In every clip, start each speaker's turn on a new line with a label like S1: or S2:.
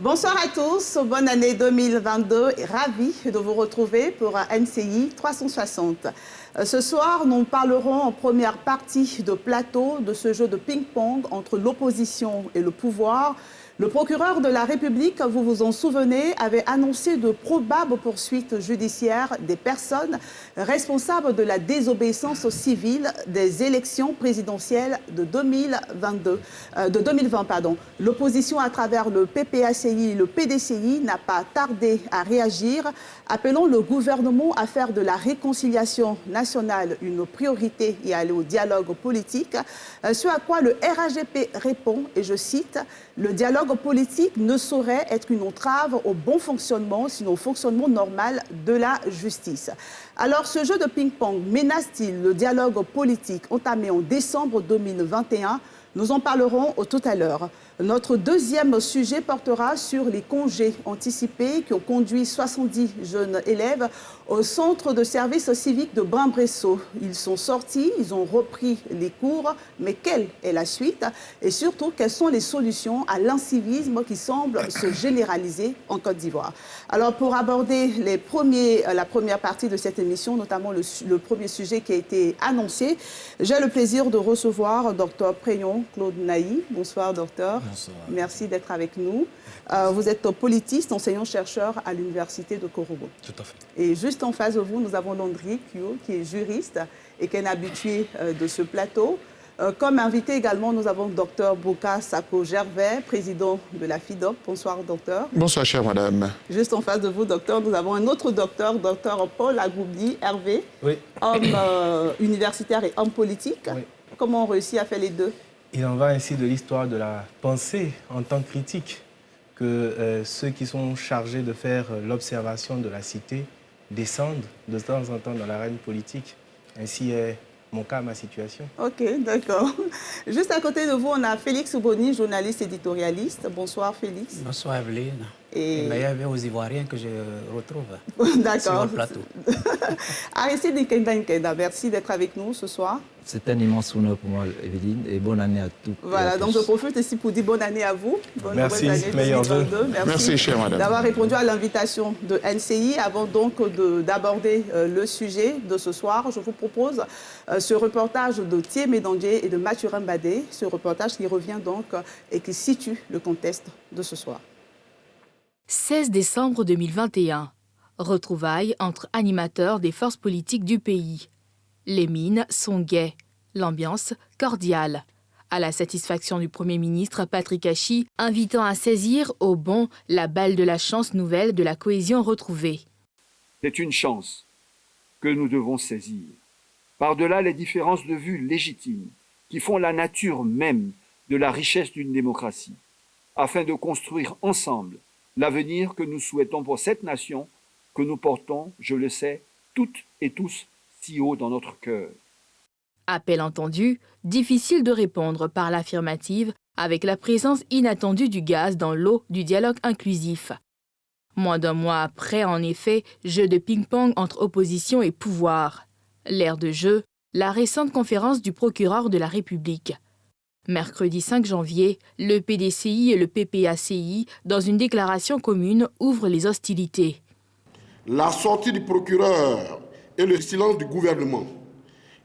S1: Bonsoir à tous, bonne année 2022 et ravi de vous retrouver pour un NCI 360. Ce soir, nous parlerons en première partie de plateau de ce jeu de ping-pong entre l'opposition et le pouvoir. Le procureur de la République, vous vous en souvenez, avait annoncé de probables poursuites judiciaires des personnes responsables de la désobéissance civile des élections présidentielles de 2020. L'opposition à travers le PPACI et le PDCI n'a pas tardé à réagir, appelant le gouvernement à faire de la réconciliation nationale une priorité et à aller au dialogue politique, ce à quoi le RAGP répond, et je cite, « Le dialogue politique ne saurait être une entrave au bon fonctionnement, sinon au fonctionnement normal de la justice. » Alors, ce jeu de ping-pong menace-t-il le dialogue politique entamé en décembre 2021 ? Nous en parlerons tout à l'heure. Notre deuxième sujet portera sur les congés anticipés qui ont conduit 70 jeunes élèves au centre de service civique de Brin-Bresseau. Ils sont sortis, ils ont repris les cours, mais quelle est la suite? Et surtout, quelles sont les solutions à l'incivisme qui semble se généraliser en Côte d'Ivoire? Alors, pour aborder la première partie de cette émission, notamment le premier sujet qui a été annoncé, j'ai le plaisir de recevoir Dr Préyon Claude Naï. Bonsoir, docteur.
S2: Bonsoir.
S1: Merci d'être avec nous. Vous êtes politiste, enseignant-chercheur à l'université de Korogo.
S2: Tout à fait.
S1: Et juste en face de vous, nous avons Landry Kyo, qui est juriste et qui est un habitué de ce plateau. Comme invité également, nous avons Dr Boka Sako-Gervais, président de la FIDOC. Bonsoir, docteur.
S3: Bonsoir, chère madame.
S1: Juste en face de vous, docteur, nous avons un autre docteur, docteur Paul Agoubli Hervé,
S2: Oui.
S1: homme universitaire et homme politique.
S2: Oui.
S1: Comment on réussit à faire les deux?
S2: Il en va ainsi de l'histoire de la pensée en tant que critique, que ceux qui sont chargés de faire l'observation de la cité descendent de temps en temps dans l'arène politique. Ainsi est mon cas, ma situation.
S1: Ok, d'accord. Juste à côté de vous, on a Félix Ouboni, journaliste éditorialiste. Bonsoir, Félix.
S4: Bonsoir, Evelyne.
S1: Et
S4: meilleurs vœux aux Ivoiriens que je retrouve
S1: d'accord.
S4: sur le plateau.
S1: Aristide Nkenda, merci d'être avec nous ce soir.
S5: C'est un immense honneur pour moi, Evelyne, et bonne année à tous.
S1: Voilà, donc je profite ici pour dire bonne année à vous. Bonne
S2: Merci,
S1: année
S2: meilleurs vœux.
S3: Merci, chère madame.
S1: D'avoir répondu à l'invitation de NCI. Avant donc d'aborder le sujet de ce soir, je vous propose ce reportage de Thier Médandier et de Mathurin Badé, ce reportage qui revient donc et qui situe le contexte de ce soir.
S6: 16 décembre 2021. Retrouvailles entre animateurs des forces politiques du pays. Les mines sont gaies, l'ambiance cordiale. À la satisfaction du Premier ministre Patrick Achi, invitant à saisir au bon la balle de la chance nouvelle de la cohésion retrouvée.
S7: C'est une chance que nous devons saisir. Par-delà les différences de vue légitimes qui font la nature même de la richesse d'une démocratie, afin de construire ensemble l'avenir que nous souhaitons pour cette nation que nous portons, je le sais, toutes et tous si haut dans notre cœur.
S6: Appel entendu, difficile de répondre par l'affirmative avec la présence inattendue du gaz dans l'eau du dialogue inclusif. Moins d'un mois après, en effet, jeu de ping-pong entre opposition et pouvoir. L'air de jeu, la récente conférence du procureur de la République. Mercredi 5 janvier, le PDCI et le PPACI, dans une déclaration commune, ouvrent les hostilités.
S8: La sortie du procureur et le silence du gouvernement,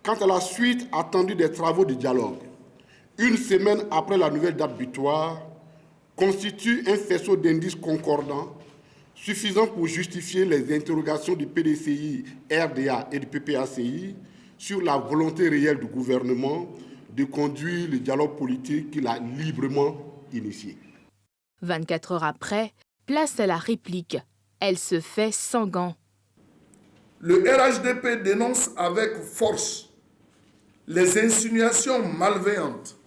S8: quant à la suite attendue des travaux de dialogue, une semaine après la nouvelle date butoir, constitue un faisceau d'indices concordants suffisant pour justifier les interrogations du PDCI, RDA et du PPACI sur la volonté réelle du gouvernement de conduire le dialogue politique qu'il a librement initié.
S6: 24 heures après, place à la réplique. Elle se fait sans gants.
S9: Le RHDP dénonce avec force les insinuations malveillantes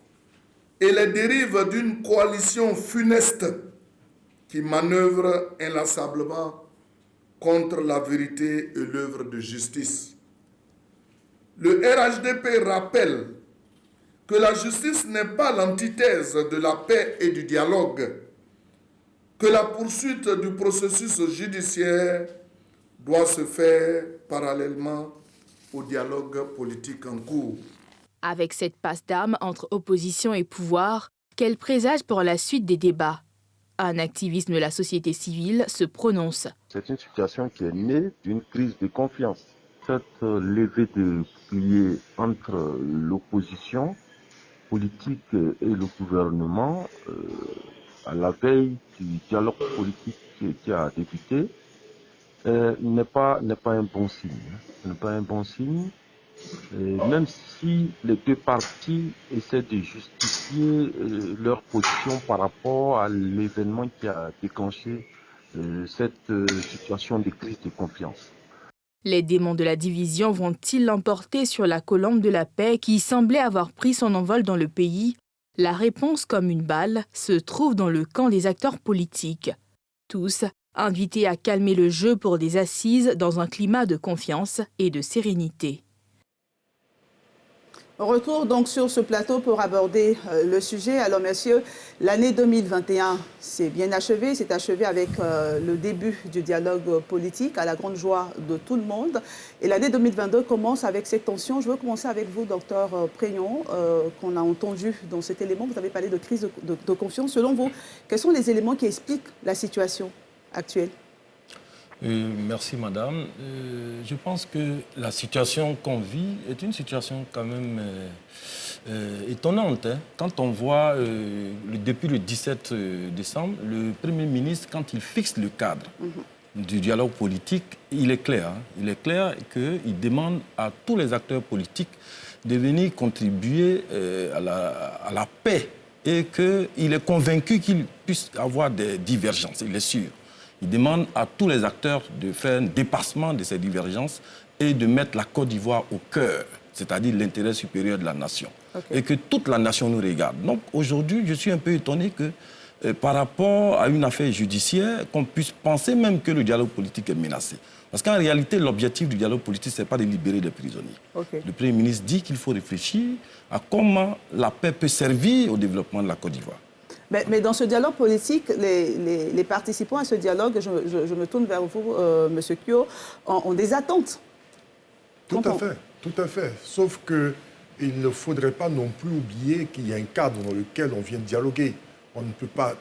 S9: et les dérives d'une coalition funeste qui manœuvre inlassablement contre la vérité et l'œuvre de justice. Le RHDP rappelle que la justice n'est pas l'antithèse de la paix et du dialogue, que la poursuite du processus judiciaire doit se faire parallèlement au dialogue politique en cours.
S6: Avec cette passe d'armes entre opposition et pouvoir, quel présage pour la suite des débats? un activiste de la société civile, se prononce.
S10: C'est une situation qui est née d'une crise de confiance. Cette levée de bouclier entre l'opposition politique et le gouvernement, à la veille du dialogue politique qui a débuté, n'est pas un bon signe. Ce n'est pas un bon signe. Même si les deux parties essaient de justifier leur position par rapport à l'événement qui a déclenché cette situation de crise de confiance.
S6: Les démons de la division vont-ils l'emporter sur la colombe de la paix qui semblait avoir pris son envol dans le pays? La réponse, comme une balle, se trouve dans le camp des acteurs politiques. Tous invités à calmer le jeu pour des assises dans un climat de confiance et de sérénité.
S1: Retour donc sur ce plateau pour aborder le sujet. Alors messieurs, l'année 2021 s'est bien achevée. C'est achevé avec le début du dialogue politique à la grande joie de tout le monde. Et l'année 2022 commence avec cette tension. Je veux commencer avec vous, docteur Préyon, qu'on a entendu dans cet élément. Vous avez parlé de crise de confiance. Selon vous, quels sont les éléments qui expliquent la situation actuelle?
S11: Merci madame. Je pense que la situation qu'on vit est une situation quand même étonnante. Hein. Quand on voit depuis le 17 décembre, le Premier ministre, quand il fixe le cadre du dialogue politique, il est clair. Hein. Il est clair qu'il demande à tous les acteurs politiques de venir contribuer à la paix et qu'il est convaincu qu'il puisse avoir des divergences, il est sûr. Il demande à tous les acteurs de faire un dépassement de ces divergences et de mettre la Côte d'Ivoire au cœur, c'est-à-dire l'intérêt supérieur de la nation. Okay. Et que toute la nation nous regarde. Donc aujourd'hui, je suis un peu étonné que par rapport à une affaire judiciaire, qu'on puisse penser même que le dialogue politique est menacé. Parce qu'en réalité, l'objectif du dialogue politique, ce n'est pas de libérer des prisonniers. Okay. Le Premier ministre dit qu'il faut réfléchir à comment la paix peut servir au développement de la Côte d'Ivoire.
S1: Mais dans ce dialogue politique, les participants à ce dialogue, je me tourne vers vous, M. Kyo, ont des attentes.
S12: Tout à fait. Sauf qu'il ne faudrait pas non plus oublier qu'il y a un cadre dans lequel on vient de dialoguer. On ne peut pas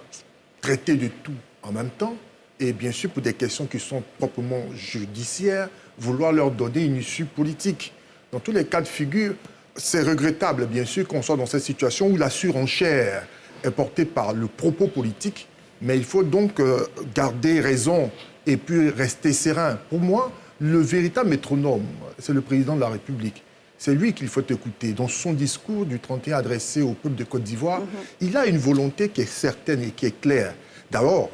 S12: traiter de tout en même temps. Et bien sûr, pour des questions qui sont proprement judiciaires, vouloir leur donner une issue politique. Dans tous les cas de figure, c'est regrettable, bien sûr, qu'on soit dans cette situation où la surenchère est porté par le propos politique, mais il faut donc garder raison et puis rester serein. Pour moi, le véritable métronome, c'est le président de la République. C'est lui qu'il faut écouter. Dans son discours du 31 adressé au peuple de Côte d'Ivoire, il a une volonté qui est certaine et qui est claire. D'abord,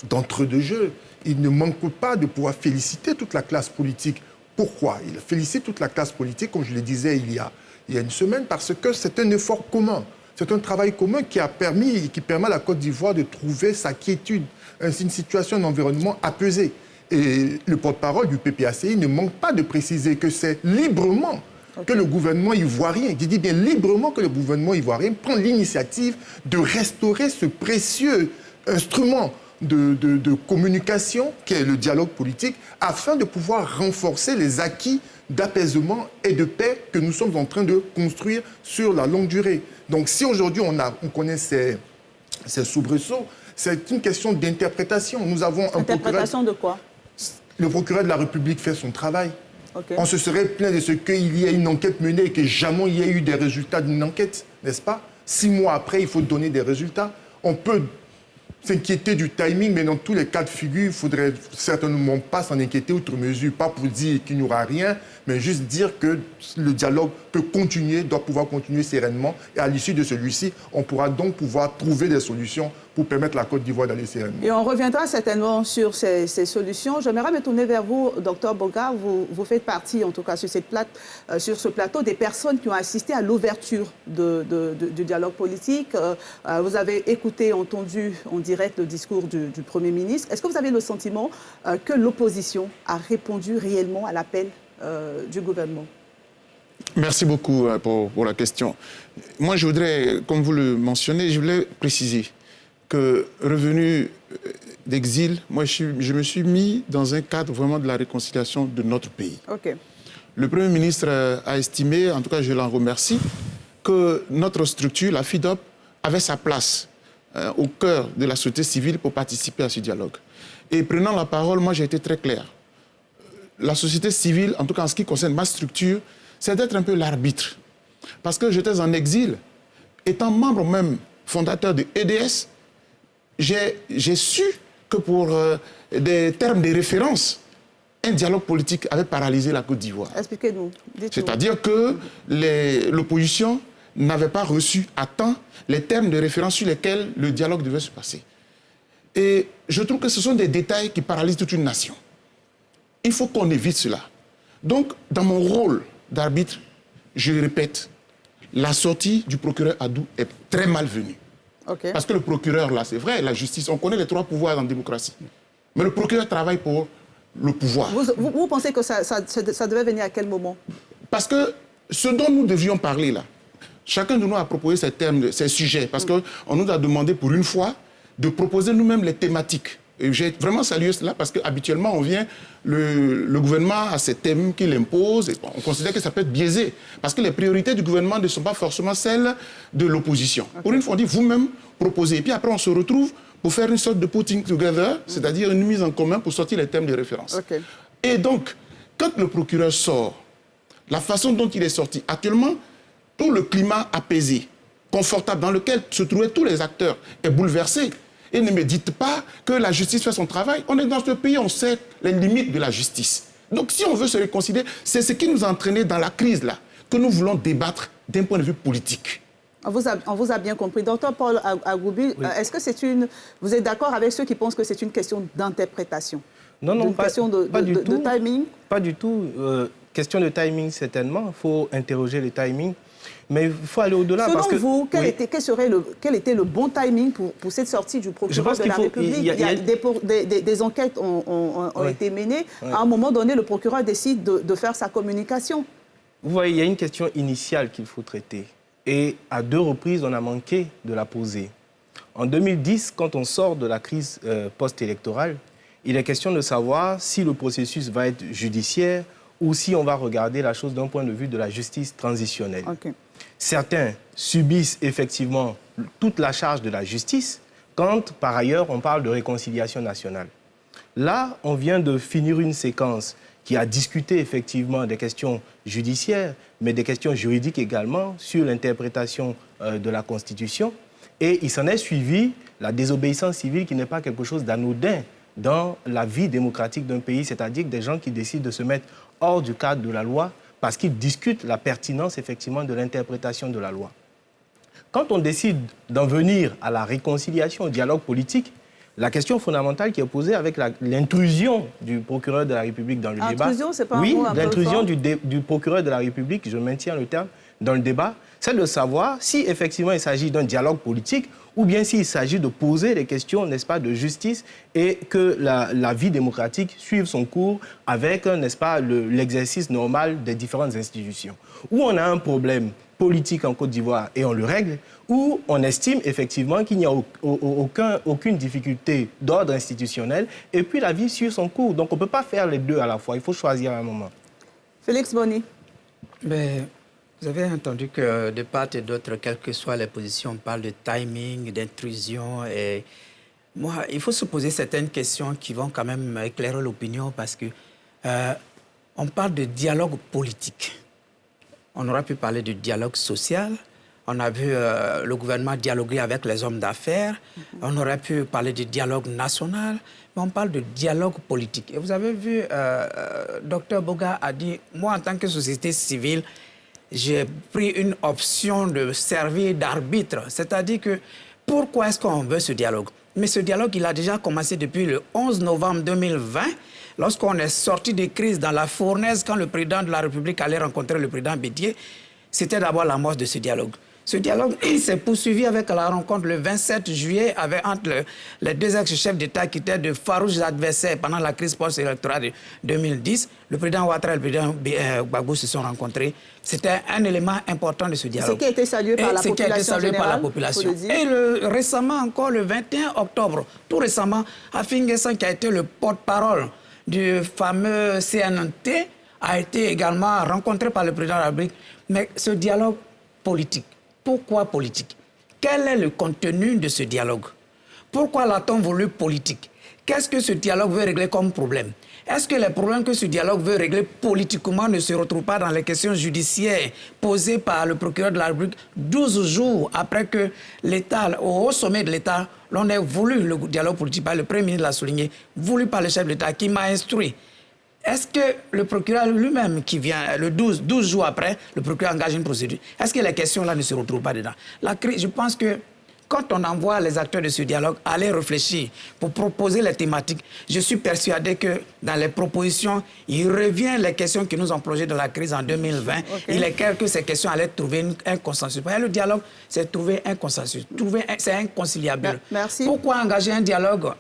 S12: d'entre deux jeux, il ne manque pas de pouvoir féliciter toute la classe politique. Pourquoi? Il félicite toute la classe politique, comme je le disais il y a une semaine, parce que c'est un effort commun. C'est un travail commun qui permet à la Côte d'Ivoire de trouver sa quiétude, une situation, un environnement apaisé. Et le porte-parole du PPACI ne manque pas de préciser que c'est librement que le gouvernement ivoirien, je dis bien librement que le gouvernement ivoirien prend l'initiative de restaurer ce précieux instrument de communication qui est le dialogue politique, afin de pouvoir renforcer les acquis d'apaisement et de paix que nous sommes en train de construire sur la longue durée. Donc si aujourd'hui on connaît ces soubresauts, c'est une question d'interprétation. Nous avons un
S1: interprétation de quoi?
S12: Le procureur de la République fait son travail.
S1: Okay.
S12: On se serait plaint de ce qu'il y ait une enquête menée et que jamais il y ait eu des résultats d'une enquête, n'est-ce pas? 6 mois après, il faut donner des résultats. On peut s'inquiéter du timing, mais dans tous les cas de figure, il ne faudrait certainement pas s'en inquiéter outre mesure, pas pour dire qu'il n'y aura rien, mais juste dire que le dialogue peut continuer, doit pouvoir continuer sereinement, et à l'issue de celui-ci, on pourra donc pouvoir trouver des solutions pour permettre à la Côte d'Ivoire d'aller sereinement.
S1: Et on reviendra certainement sur ces solutions. J'aimerais me tourner vers vous, Dr Boga. Vous faites partie, en tout cas sur ce plateau, des personnes qui ont assisté à l'ouverture du dialogue politique. Vous avez écouté, entendu en direct le discours du Premier ministre. Est-ce que vous avez le sentiment que l'opposition a répondu réellement à l'appel du gouvernement?
S3: Merci beaucoup pour la question. Moi, je voudrais, comme vous le mentionnez, je voulais préciser que revenu d'exil, moi, je me suis mis dans un cadre vraiment de la réconciliation de notre pays.
S1: Okay.
S3: Le Premier ministre a estimé, en tout cas je l'en remercie, que notre structure, la FIDOP, avait sa place au cœur de la société civile pour participer à ce dialogue. Et prenant la parole, moi j'ai été très clair. La société civile, en tout cas en ce qui concerne ma structure, c'est d'être un peu l'arbitre. Parce que j'étais en exil, étant membre même fondateur de EDS, j'ai su que pour des termes de référence, un dialogue politique avait paralysé la Côte d'Ivoire.
S1: Expliquez-nous.
S3: C'est-à-dire que l'opposition n'avait pas reçu à temps les termes de référence sur lesquels le dialogue devait se passer. Et je trouve que ce sont des détails qui paralysent toute une nation. Il faut qu'on évite cela. Donc, dans mon rôle d'arbitre, je le répète, la sortie du procureur Adou est très malvenue.
S1: Okay.
S3: Parce que le procureur, là, c'est vrai, la justice, on connaît les 3 pouvoirs en démocratie. Mais le procureur travaille pour le pouvoir.
S1: Vous pensez que ça devait venir à quel moment?
S3: Parce que ce dont nous devions parler, là, chacun de nous a proposé ces thèmes, ces sujets, parce qu'on nous a demandé pour une fois de proposer nous-mêmes les thématiques. Et j'ai vraiment salué cela parce qu'habituellement, le gouvernement a ces thèmes qu'il impose et on considère que ça peut être biaisé. Parce que les priorités du gouvernement ne sont pas forcément celles de l'opposition. Okay. Pour une fois, on dit vous-même proposez. Et puis après, on se retrouve pour faire une sorte de putting together, c'est-à-dire une mise en commun pour sortir les thèmes de référence. Okay. Et donc, quand le procureur sort, la façon dont il est sorti, actuellement, tout le climat apaisé, confortable, dans lequel se trouvaient tous les acteurs, est bouleversé. Et ne me dites pas que la justice fait son travail. On est dans ce pays, on sait les limites de la justice. Donc si on veut se réconcilier, c'est ce qui nous a entraînés dans la crise là, que nous voulons débattre d'un point de vue politique.
S1: On vous a bien compris. Docteur Paul Agoubi, oui. Est-ce que vous êtes d'accord avec ceux qui pensent que c'est une question d'interprétation?
S2: Non,
S1: pas du tout. De timing?
S2: Pas du tout. Question de timing, certainement. Il faut interroger le timing. Mais il faut aller au-delà.
S1: Selon vous, quel était le bon timing pour cette sortie du procureur de la République? Des enquêtes ont été menées. À un moment donné, le procureur décide de faire sa communication.
S2: Vous voyez, il y a une question initiale qu'il faut traiter. Et à 2 reprises, on a manqué de la poser. En 2010, quand on sort de la crise post-électorale, il est question de savoir si le processus va être judiciaire ou si on va regarder la chose d'un point de vue de la justice transitionnelle. Okay. Certains subissent effectivement toute la charge de la justice quand, par ailleurs, on parle de réconciliation nationale. Là, on vient de finir une séquence qui a discuté effectivement des questions judiciaires, mais des questions juridiques également sur l'interprétation de la Constitution. Et il s'en est suivi la désobéissance civile qui n'est pas quelque chose d'anodin dans la vie démocratique d'un pays, c'est-à-dire des gens qui décident de se mettre hors du cadre de la loi parce qu'ils discutent la pertinence effectivement de l'interprétation de la loi. Quand on décide d'en venir à la réconciliation, au dialogue politique, la question fondamentale qui est posée avec l'intrusion du procureur de la République dans le débat...
S1: Intrusion, c'est pas un mot un peu
S2: l'intrusion du procureur de la République, je maintiens le terme, dans le débat, c'est de savoir si effectivement il s'agit d'un dialogue politique ou bien s'il s'agit de poser des questions, n'est-ce pas, de justice et que la vie démocratique suive son cours avec, n'est-ce pas, l'exercice normal des différentes institutions. Où on a un problème politique en Côte d'Ivoire et on le règle, où on estime effectivement qu'il n'y a aucune difficulté d'ordre institutionnel et puis la vie suit son cours. Donc on ne peut pas faire les deux à la fois, il faut choisir à un moment.
S1: Félix Boni.
S4: Mais vous avez entendu que de part et d'autre, quelles que soient les positions, on parle de timing, d'intrusion. Et moi, il faut se poser certaines questions qui vont quand même éclairer l'opinion parce que on parle de dialogue politique. On aurait pu parler de dialogue social. On a vu le gouvernement dialoguer avec les hommes d'affaires. On aurait pu parler de dialogue national. Mais on parle de dialogue politique. Et vous avez vu, Dr Boga a dit, moi, en tant que société civile, j'ai pris une option de servir d'arbitre. C'est-à-dire que pourquoi est-ce qu'on veut ce dialogue? Mais ce dialogue, il a déjà commencé depuis le 11 novembre 2020, lorsqu'on est sorti de crise dans la fournaise, quand le président de la République allait rencontrer le président Bédié. C'était d'abord l'amorce de ce dialogue. Ce dialogue s'est poursuivi avec la rencontre le 27 juillet entre les 2 ex-chefs d'État qui étaient de farouches adversaires pendant la crise post-électorale de 2010. Le président Ouattara et le président Gbagbo se sont rencontrés. C'était un élément important de ce dialogue.
S1: Ce qui a été salué par la population générale.
S4: Et récemment encore, le 21 octobre, tout récemment, Afin N'Guessan, qui a été le porte-parole du fameux CNT, a été également rencontré par le président de la République. Mais ce dialogue politique, pourquoi politique? quel est le contenu de ce dialogue? Pourquoi l'a-t-on voulu politique? Qu'est-ce que ce dialogue veut régler comme problème? Est-ce que les problèmes que ce dialogue veut régler politiquement ne se retrouvent pas dans les questions judiciaires posées par le procureur de la République 12 jours après que l'État, au haut sommet de l'État, l'on ait voulu le dialogue politique, par le Premier ministre l'a souligné, voulu par le chef de l'État qui m'a instruit? Est-ce que le procureur lui-même qui vient, le 12 jours après, le procureur engage une procédure? Est-ce que les questions-là ne se retrouvent pas dedans? La crise, je pense que quand on envoie les acteurs de ce dialogue aller réfléchir pour proposer les thématiques, je suis persuadé que dans les propositions, il revient les questions qui nous ont plongé dans la crise en 2020. Il est clair que ces questions allaient trouver un consensus. Le dialogue, c'est trouver un consensus. C'est inconciliable.
S1: Merci.
S4: Pourquoi engager un dialogue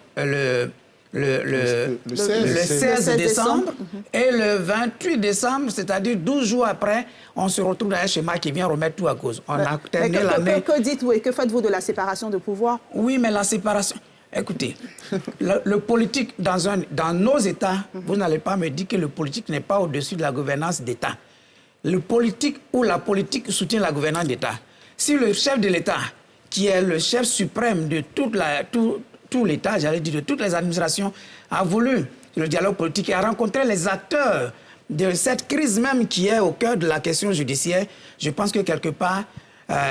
S4: le 16 décembre et le 28 décembre, c'est-à-dire 12 jours après, on se retrouve dans un schéma qui vient remettre tout à cause. On a terminé l'année.
S1: Que dites-vous et que faites-vous de la séparation de pouvoir?
S4: Oui, mais la séparation... Écoutez, le politique, dans nos États, vous n'allez pas me dire que le politique n'est pas au-dessus de la gouvernance d'État. Le politique ou la politique soutient la gouvernance d'État. Si le chef de l'État, qui est le chef suprême de tout l'État, j'allais dire de toutes les administrations, a voulu le dialogue politique et a rencontré les acteurs de cette crise même qui est au cœur de la question judiciaire, je pense que quelque part,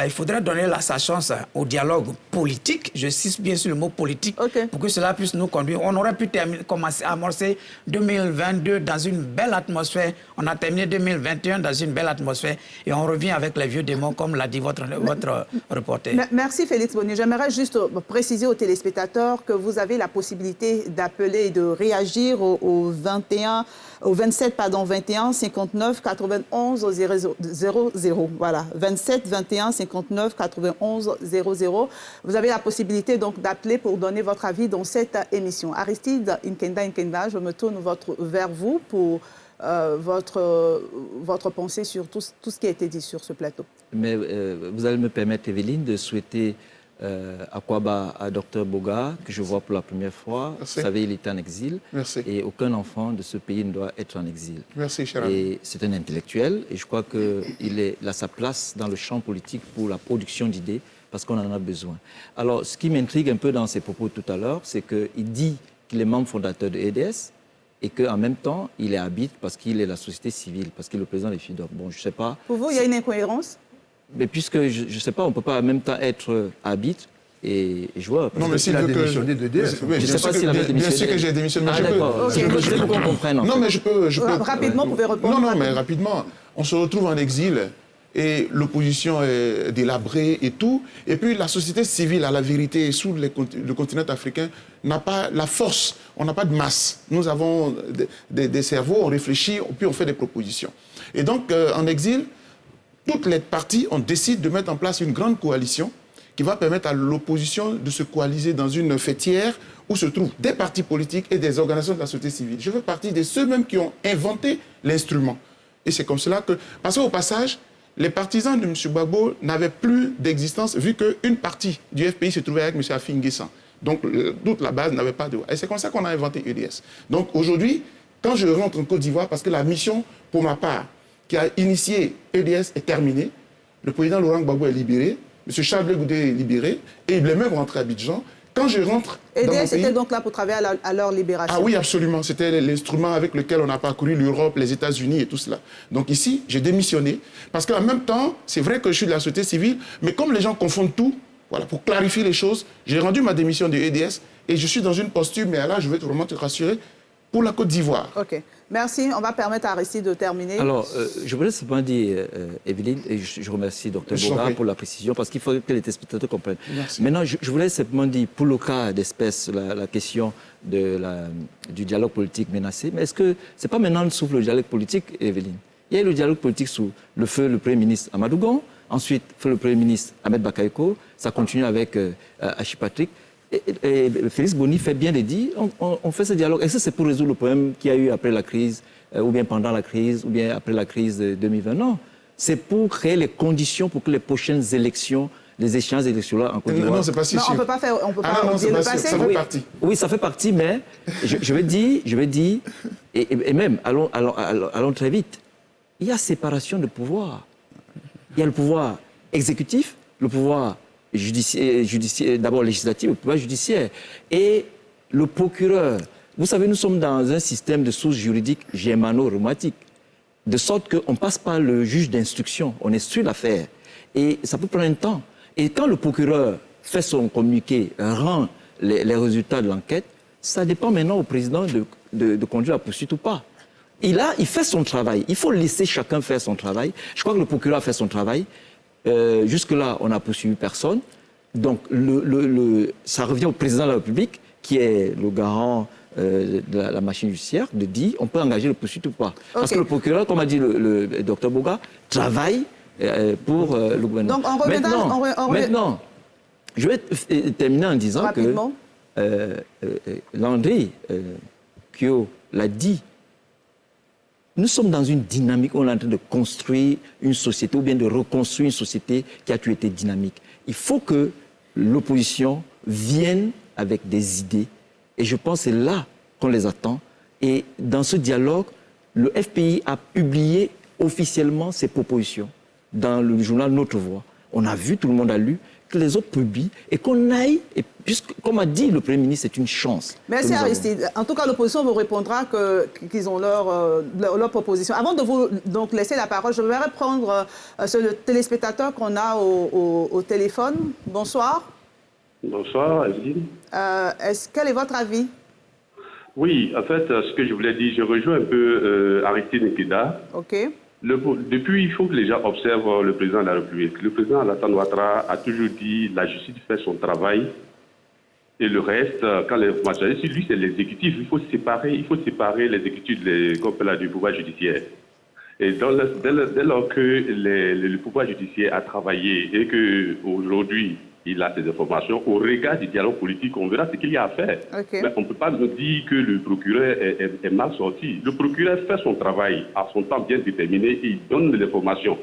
S4: il faudrait donner sa chance au dialogue politique, je cite bien sûr le mot politique, pour que cela puisse nous conduire. On aurait pu commencer à amorcer 2022 dans une belle atmosphère, on a terminé 2021 dans une belle atmosphère et on revient avec les vieux démons comme l'a dit votre reporter. Merci
S1: Félix Bonny. J'aimerais juste préciser aux téléspectateurs que vous avez la possibilité d'appeler et de réagir au 27 21 59 91 00. Voilà, 27 21 59 91 00. Vous avez la possibilité donc d'appeler pour donner votre avis dans cette émission. Aristide Nkenda, je me tourne vers vous pour votre pensée sur tout ce qui a été dit sur ce plateau.
S5: Mais vous allez me permettre, Evelyne, de souhaiter Akwaba à Dr Boga, que je vois pour la première fois.
S3: Merci.
S5: Vous savez, il est en exil.
S3: Merci.
S5: Et aucun enfant de ce pays ne doit être en exil.
S3: Merci, cher ami.
S5: Et c'est un intellectuel. Et je crois qu'il a sa place dans le champ politique pour la production d'idées, parce qu'on en a besoin. Alors, ce qui m'intrigue un peu dans ses propos tout à l'heure, c'est qu'il dit qu'il est membre fondateur de EDS et qu'en même temps, il est arbitre parce qu'il est la société civile, parce qu'il est le président des FIDOC. Bon, je ne sais pas.
S1: Pour vous, il y a une incohérence?
S5: Mais puisque, je ne sais pas, on ne peut pas en même temps être arbitre et joueur.
S12: Non, mais s'il a démissionné de DS.
S5: Je ne sais pas s'il a démissionné.
S3: Bien sûr que j'ai démissionné.
S5: Ah, d'accord. Je veux qu'on comprenne.
S3: Non, mais je peux...
S1: Rapidement, vous pouvez répondre.
S3: Non, mais rapidement. On se retrouve en exil et l'opposition est délabrée et tout. Et puis la société civile, à la vérité, sous le continent africain, n'a pas la force. On n'a pas de masse. Nous avons des cerveaux, on réfléchit, puis on fait des propositions. Et donc, en exil, toutes les parties, on décide de mettre en place une grande coalition qui va permettre à l'opposition de se coaliser dans une fêtière où se trouvent des partis politiques et des organisations de la société civile. Je fais partie de ceux même qui ont inventé l'instrument. Et c'est comme cela que... Parce qu'au passage, les partisans de M. Gbagbo n'avaient plus d'existence vu qu'une partie du FPI se trouvait avec M. Affi N'Guessan. Donc, toute la base n'avait pas de... Et c'est comme ça qu'on a inventé EDS. Donc, aujourd'hui, quand je rentre en Côte d'Ivoire, parce que la mission, pour ma part, qui a initié EDS est terminée, le président Laurent Gbagbo est libéré, M. Charles Blé Goudé est libéré, et il est même rentré à Abidjan. Quand je rentre dans mon pays...
S1: EDS était donc là pour travailler à leur libération.
S3: Ah oui, absolument. C'était l'instrument avec lequel on a parcouru l'Europe, les États-Unis et tout cela. Donc ici, j'ai démissionné. Parce qu'en même temps, c'est vrai que je suis de la société civile, mais comme les gens confondent tout, voilà, pour clarifier les choses, j'ai rendu ma démission de EDS et je suis dans une posture, mais là, je vais vraiment te rassurer, pour la Côte d'Ivoire.
S1: OK. Merci. On va permettre à Aristide de terminer.
S5: Alors, je voulais simplement dire, Evelyne, et je remercie Dr Boga pour la précision, parce qu'il faut que les téléspectateurs comprennent.
S3: Merci.
S5: Maintenant, je voulais simplement dire, pour le cas d'espèce, la question du dialogue politique menacé, mais est-ce que ce n'est pas maintenant sous le dialogue politique, Evelyne? Il y a eu le dialogue politique sous le feu le Premier ministre Amadou Gon, ensuite feu le Premier ministre Ahmed Bakayoko, ça continue avec Hachi Patrick. Et Félix Bonny fait bien de dire, on fait ce dialogue. Est-ce que c'est pour résoudre le problème qu'il y a eu après la crise, ou bien pendant la crise, ou bien après la crise de 2020? Non, c'est pour créer les conditions pour que les prochaines élections, les échéances électorales en Côte d'Ivoire...
S3: Non, c'est pas si sûr.
S1: On ne peut pas faire, on peut pas oublier le passé.
S3: Ça fait partie.
S5: Oui, ça fait partie, mais je vais dire, et même, allons très vite, il y a séparation de pouvoir. Il y a le pouvoir exécutif, le pouvoir d'abord législatif, le pouvoir judiciaire. Et le procureur, vous savez, nous sommes dans un système de sources juridiques germano-romatique, de sorte qu'on passe par le juge d'instruction, on instruit l'affaire. Et ça peut prendre un temps. Et quand le procureur fait son communiqué, rend les résultats de l'enquête, ça dépend maintenant au président de conduire la poursuite ou pas. Il fait son travail. Il faut laisser chacun faire son travail. Je crois que le procureur a fait son travail. Jusque-là, on n'a poursuivi personne. Donc, ça revient au président de la République, qui est le garant de la machine judiciaire, de dire on peut engager le poursuite ou pas. Okay. Parce que le procureur, comme a dit le docteur Boga, travaille pour le gouvernement.
S1: Donc,
S5: maintenant, je vais terminer en disant rapidement que Landry Kyo l'a dit. Nous sommes dans une dynamique où on est en train de construire une société ou bien de reconstruire une société qui a toujours été dynamique. Il faut que l'opposition vienne avec des idées et je pense que c'est là qu'on les attend. Et dans ce dialogue, le FPI a publié officiellement ses propositions dans le journal Notre Voix. On a vu, tout le monde a lu, que les autres publient et qu'on aille, et puisque, comme a dit le Premier ministre, c'est une chance.
S1: Merci Aristide. En tout cas, l'opposition vous répondra qu'ils ont leur proposition. Avant de vous donc, laisser la parole, je voudrais prendre ce téléspectateur qu'on a au téléphone. Bonsoir.
S13: Bonsoir, Evelyne.
S1: Quel est votre avis?
S13: Oui, en fait, ce que je voulais dire, je rejoins un peu Aristide Nkeda.
S1: OK.
S13: Depuis, il faut que les gens observent le président de la République. Le président Alassane Ouattara a toujours dit la justice fait son travail et le reste, quand l'information est sur lui, c'est l'exécutif. Il faut séparer l'exécutif du pouvoir judiciaire. Et dès lors que le pouvoir judiciaire a travaillé et qu'aujourd'hui, il a ces informations, au regard du dialogue politique, on verra ce qu'il y a à faire. Okay. Mais on ne peut pas nous dire que le procureur est mal sorti. Le procureur fait son travail à son temps bien déterminé et il donne de l'information.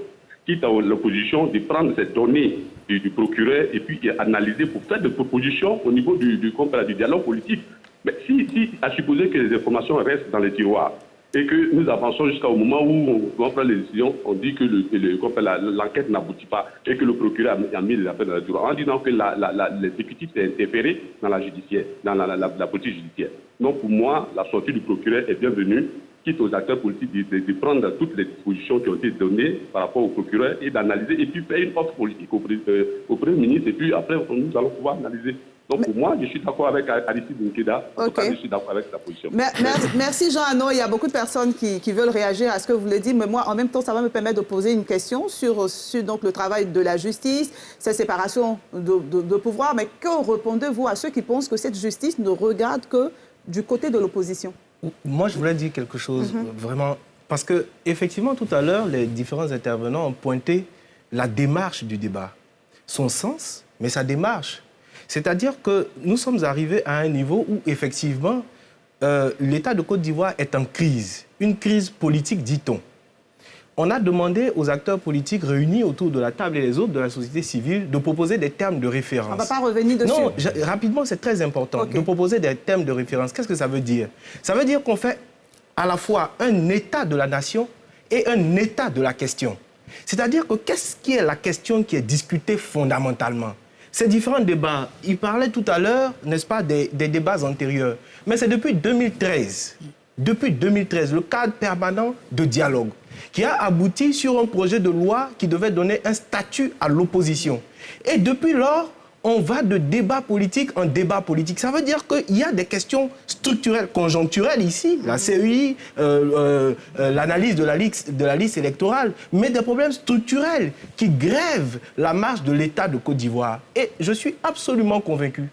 S13: Quitte à l'opposition de prendre ces données du procureur et puis analyser pour faire des propositions au niveau du dialogue politique. Mais si à supposer que les informations restent dans les tiroirs et que nous avançons jusqu'au moment où on prend les décisions, on dit que l'enquête n'aboutit pas et que le procureur a mis les affaires dans le tiroir en disant que l'exécutif s'est interféré dans la judiciaire, dans la politique judiciaire. Donc pour moi, la sortie du procureur est bienvenue, quitte aux acteurs politiques de prendre toutes les dispositions qui ont été données par rapport au procureur et d'analyser et puis faire une offre politique au Premier ministre et puis après nous allons pouvoir analyser. Donc pour moi, je suis d'accord avec Aristide Nkeda.
S1: Okay.
S13: Je suis d'accord avec sa position.
S1: Merci Jean Annaud. Il y a beaucoup de personnes qui veulent réagir à ce que vous voulez dire, mais moi, en même temps, ça va me permettre de poser une question sur donc, le travail de la justice, cette séparation de pouvoir. Mais que répondez-vous à ceux qui pensent que cette justice ne regarde que du côté de l'opposition?
S2: Moi, je voulais dire quelque chose, vraiment, parce que effectivement, tout à l'heure, les différents intervenants ont pointé la démarche du débat, son sens, mais sa démarche. C'est-à-dire que nous sommes arrivés à un niveau où, effectivement, l'État de Côte d'Ivoire est en crise, une crise politique, dit-on. On a demandé aux acteurs politiques réunis autour de la table et les autres de la société civile de proposer des termes de référence.
S1: On ne va pas revenir dessus.
S2: Non, rapidement, c'est très important de proposer des termes de référence. Qu'est-ce que ça veut dire? Ça veut dire qu'on fait à la fois un état de la nation et un état de la question. C'est-à-dire que qu'est-ce qui est la question qui est discutée fondamentalement? Ces différents débats, il parlait tout à l'heure, n'est-ce pas, des débats antérieurs. Mais c'est depuis 2013, le cadre permanent de dialogue, qui a abouti sur un projet de loi qui devait donner un statut à l'opposition. Et depuis lors, on va de débat politique en débat politique. Ça veut dire qu'il y a des questions structurelles, conjoncturelles ici, la CEI, l'analyse de la liste électorale, mais des problèmes structurels qui grèvent la marche de l'État de Côte d'Ivoire. Et je suis absolument convaincu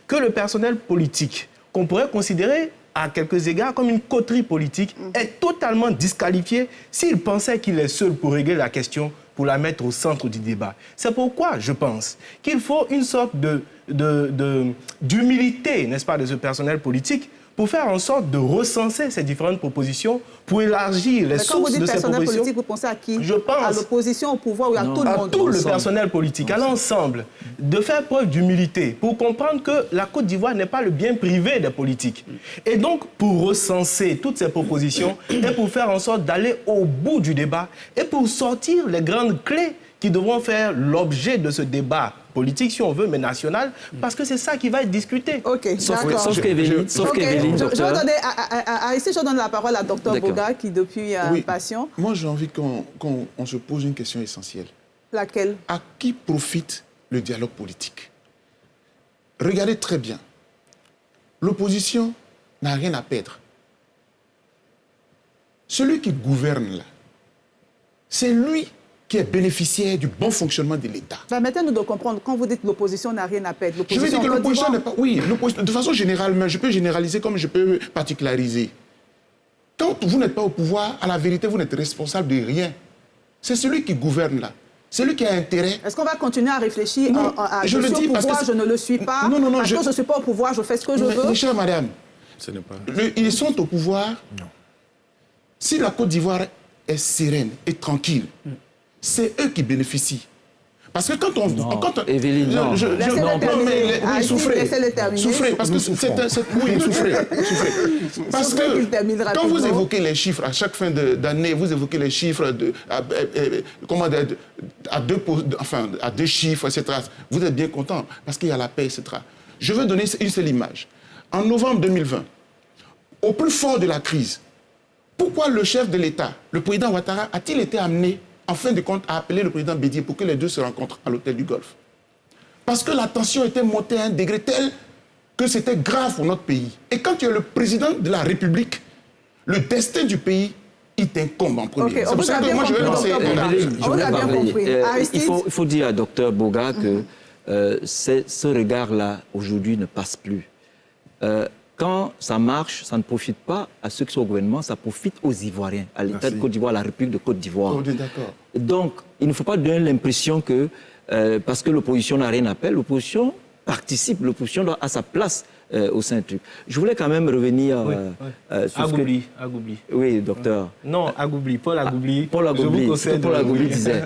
S2: que le personnel politique, qu'on pourrait considérer à quelques égards comme une coterie politique, est totalement disqualifié s'il pensait qu'il est seul pour régler la question, pour la mettre au centre du débat. C'est pourquoi je pense qu'il faut une sorte d'humilité, n'est-ce pas, de ce personnel politique pour faire en sorte de recenser ces différentes propositions, pour élargir les sources de ces propositions. Quand vous dites personnel politique, vous pensez à qui? Je pense à l'opposition, au pouvoir ou à tout le monde? À tout le personnel politique, à l'ensemble, de faire preuve d'humilité pour comprendre que la Côte d'Ivoire n'est pas le bien privé des politiques. Et donc, pour recenser toutes ces propositions et pour faire en sorte d'aller au bout du débat et pour sortir les grandes clés qui devront faire l'objet de ce débat politique, si on veut, mais nationale, parce que c'est ça qui va être discuté.
S1: OK,
S5: sauf qu'Evelyne,
S1: je vais donner ici, je donne la parole à Dr Boga, qui depuis patient.
S3: Moi, j'ai envie qu'on se pose une question essentielle.
S1: Laquelle?
S3: À qui profite le dialogue politique? Regardez très bien. L'opposition n'a rien à perdre. Celui qui gouverne là, c'est lui qui est bénéficiaire du bon fonctionnement de l'État.
S1: Permettez-nous de comprendre, quand vous dites que l'opposition n'a rien à perdre,
S3: je veux dire que l'opposition n'est pas... Oui, de façon générale, mais je peux généraliser comme je peux particulariser. Quand vous n'êtes pas au pouvoir, à la vérité, vous n'êtes responsable de rien. C'est celui qui gouverne là. C'est lui qui a intérêt.
S1: Est-ce qu'on va continuer à réfléchir
S3: je le dis
S1: au pouvoir, je ne le suis pas.
S3: Non,
S1: parce que je ne suis pas au pouvoir, je fais ce que je veux.
S3: Mes chers madame,
S11: ce n'est pas...
S3: ils sont au pouvoir.
S11: Non.
S3: Si la Côte d'Ivoire est sereine et tranquille, c'est eux qui bénéficient. Parce que quand on...
S5: Non,
S3: quand
S5: Evelyne, non.
S1: Laissez-le terminer.
S3: Souffrez, parce que c'est... Oui, souffrez. Parce que quand vous évoquez les chiffres, à chaque fin d'année, vous évoquez les chiffres à deux chiffres, etc. Vous êtes bien content, parce qu'il y a la paix, etc. Je veux donner une seule image. En novembre 2020, au plus fort de la crise, pourquoi le chef de l'État, le président Ouattara, a-t-il été amené, en fin de compte, à appeler le président Bédié pour que les deux se rencontrent à l'hôtel du Golfe? Parce que la tension était montée à un degré tel que c'était grave pour notre pays. Et quand tu es le président de la République, le destin du pays, il t'incombe en premier. C'est pour ça que moi, je vais lancer...
S5: Il faut dire à Dr Boga que ce regard-là, aujourd'hui, ne passe plus. Quand ça marche, ça ne profite pas à ceux qui sont au gouvernement, ça profite aux Ivoiriens, à l'État de Côte d'Ivoire, à la République de Côte d'Ivoire.
S3: On est d'accord.
S5: Donc, il ne faut pas donner l'impression que, parce que l'opposition n'a rien à perdre, l'opposition participe, l'opposition doit à sa place au sein du truc. Je voulais quand même revenir sur
S2: Agoubli.
S5: Oui, docteur.
S2: Non, Agoubli, Paul Agoubli.
S5: Paul Agoubli disait,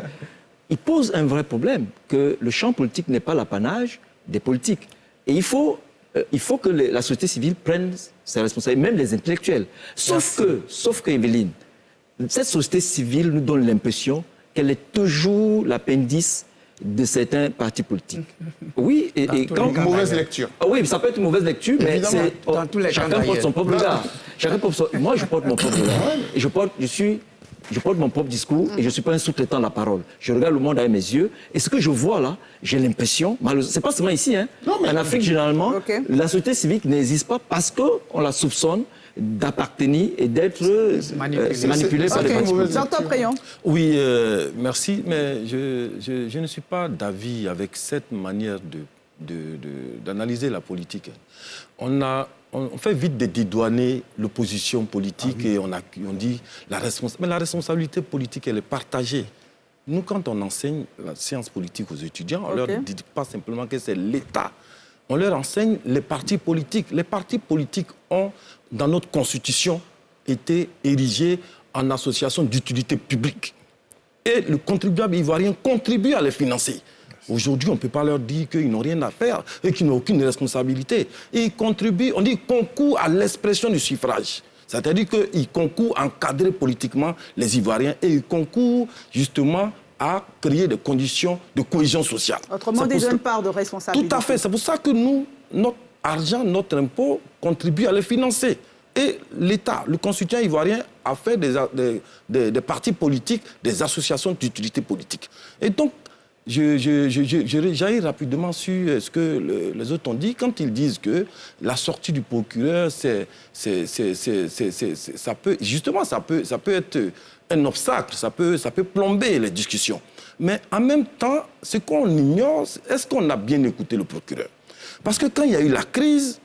S5: il pose un vrai problème, que le champ politique n'est pas l'apanage des politiques. Et il faut que la société civile prenne ses responsabilités, même les intellectuels. Sauf que, Evelyne, cette société civile nous donne l'impression qu'elle est toujours l'appendice de certains partis politiques. Oui, et quand...
S3: Une mauvaise lecture.
S5: Oui, ça peut être une mauvaise lecture, mais chacun porte son propre regard. Moi, je porte mon propre regard. Et je porte mon propre discours et je ne suis pas un sous-traitant de la parole. Je regarde le monde avec mes yeux et ce que je vois là, j'ai l'impression, malheureusement, c'est pas seulement ici, en Afrique généralement, la société civique n'existe pas parce qu'on la soupçonne d'appartenir et d'être manipulée par les partis politiques.
S11: Oui, merci, mais je ne suis pas d'avis avec cette manière d'analyser la politique. On fait vite de dédouaner l'opposition politique et on dit mais la responsabilité politique, elle est partagée. Nous, quand on enseigne la science politique aux étudiants, on ne leur dit pas simplement que c'est l'État. On leur enseigne les partis politiques. Les partis politiques ont, dans notre Constitution, été érigés en association d'utilité publique. Et le contribuable ivoirien contribue à les financer. Aujourd'hui, on ne peut pas leur dire qu'ils n'ont rien à faire et qu'ils n'ont aucune responsabilité. Et ils contribuent, on dit, concourent à l'expression du suffrage. C'est-à-dire qu'ils concourent à encadrer politiquement les Ivoiriens et ils concourent justement à créer des conditions de cohésion sociale.
S1: Autrement dit, une part de responsabilité.
S11: Tout à fait. C'est pour ça que nous, notre argent, notre impôt contribue à les financer. Et l'État, le constituant ivoirien, a fait des partis politiques, des associations d'utilité politique. Et donc, j'arrive rapidement sur ce que les autres ont dit quand ils disent que la sortie du procureur, ça peut être un obstacle, ça peut plomber les discussions. Mais en même temps, ce qu'on ignore, est-ce qu'on a bien écouté le procureur? Parce que quand il y a eu la crise,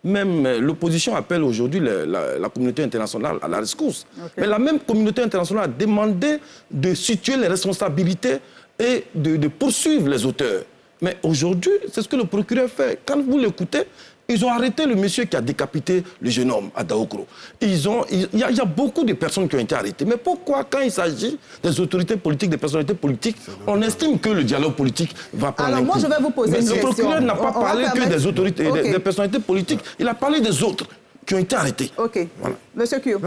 S11: même l'opposition appelle aujourd'hui la communauté internationale à la rescousse. Mais la même communauté internationale a demandé de situer les responsabilités et de poursuivre les auteurs. Mais aujourd'hui, c'est ce que le procureur fait. Quand vous l'écoutez, ils ont arrêté le monsieur qui a décapité le jeune homme à Daokro. Il y a beaucoup de personnes qui ont été arrêtées. Mais pourquoi, quand il s'agit des autorités politiques, des personnalités politiques, on estime que le dialogue politique va prendre un coup?
S1: Alors moi, je vais vous poser une question.
S11: Le procureur n'a pas parlé que des autorités, des personnalités politiques. Il a parlé des autres qui ont été arrêtés.
S1: OK. Voilà. Monsieur Kyo.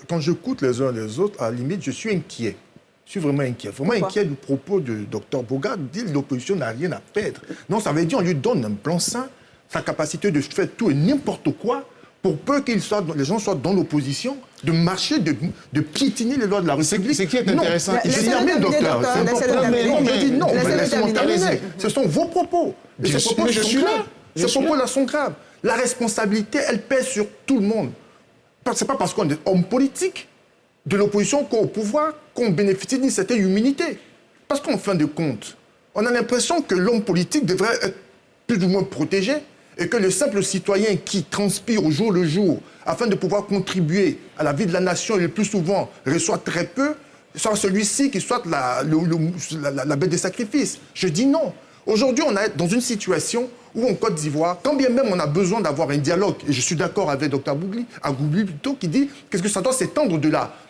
S12: Quand j'écoute les uns les autres, à la limite, je suis inquiet. Je suis vraiment inquiet. Vraiment inquiet du propos de Dr Boga. Dit que l'opposition n'a rien à perdre. Non, ça veut dire qu'on lui donne un blanc-seing, sa capacité de faire tout et n'importe quoi, pour peu que les gens soient dans l'opposition, de marcher, de piétiner les lois de la République.
S3: Ce qui est intéressant...
S12: Je termine, docteur. Je dis non, laissez-moi terminer. Ce sont vos propos. Et ces propos sont graves. La responsabilité, elle pèse sur tout le monde. Ce n'est pas parce qu'on est homme politique de l'opposition qu'au pouvoir qu'on bénéficie d'une certaine immunité. Parce qu'en fin de compte, on a l'impression que l'homme politique devrait être plus ou moins protégé et que le simple citoyen qui transpire au jour le jour afin de pouvoir contribuer à la vie de la nation et le plus souvent reçoit très peu, soit celui-ci qui soit la bête de sacrifice. Je dis non. Aujourd'hui, on est dans une situation où en Côte d'Ivoire, quand bien même on a besoin d'avoir un dialogue, et je suis d'accord avec Dr Agoubli plutôt, qui dit qu'est-ce que ça doit s'étendre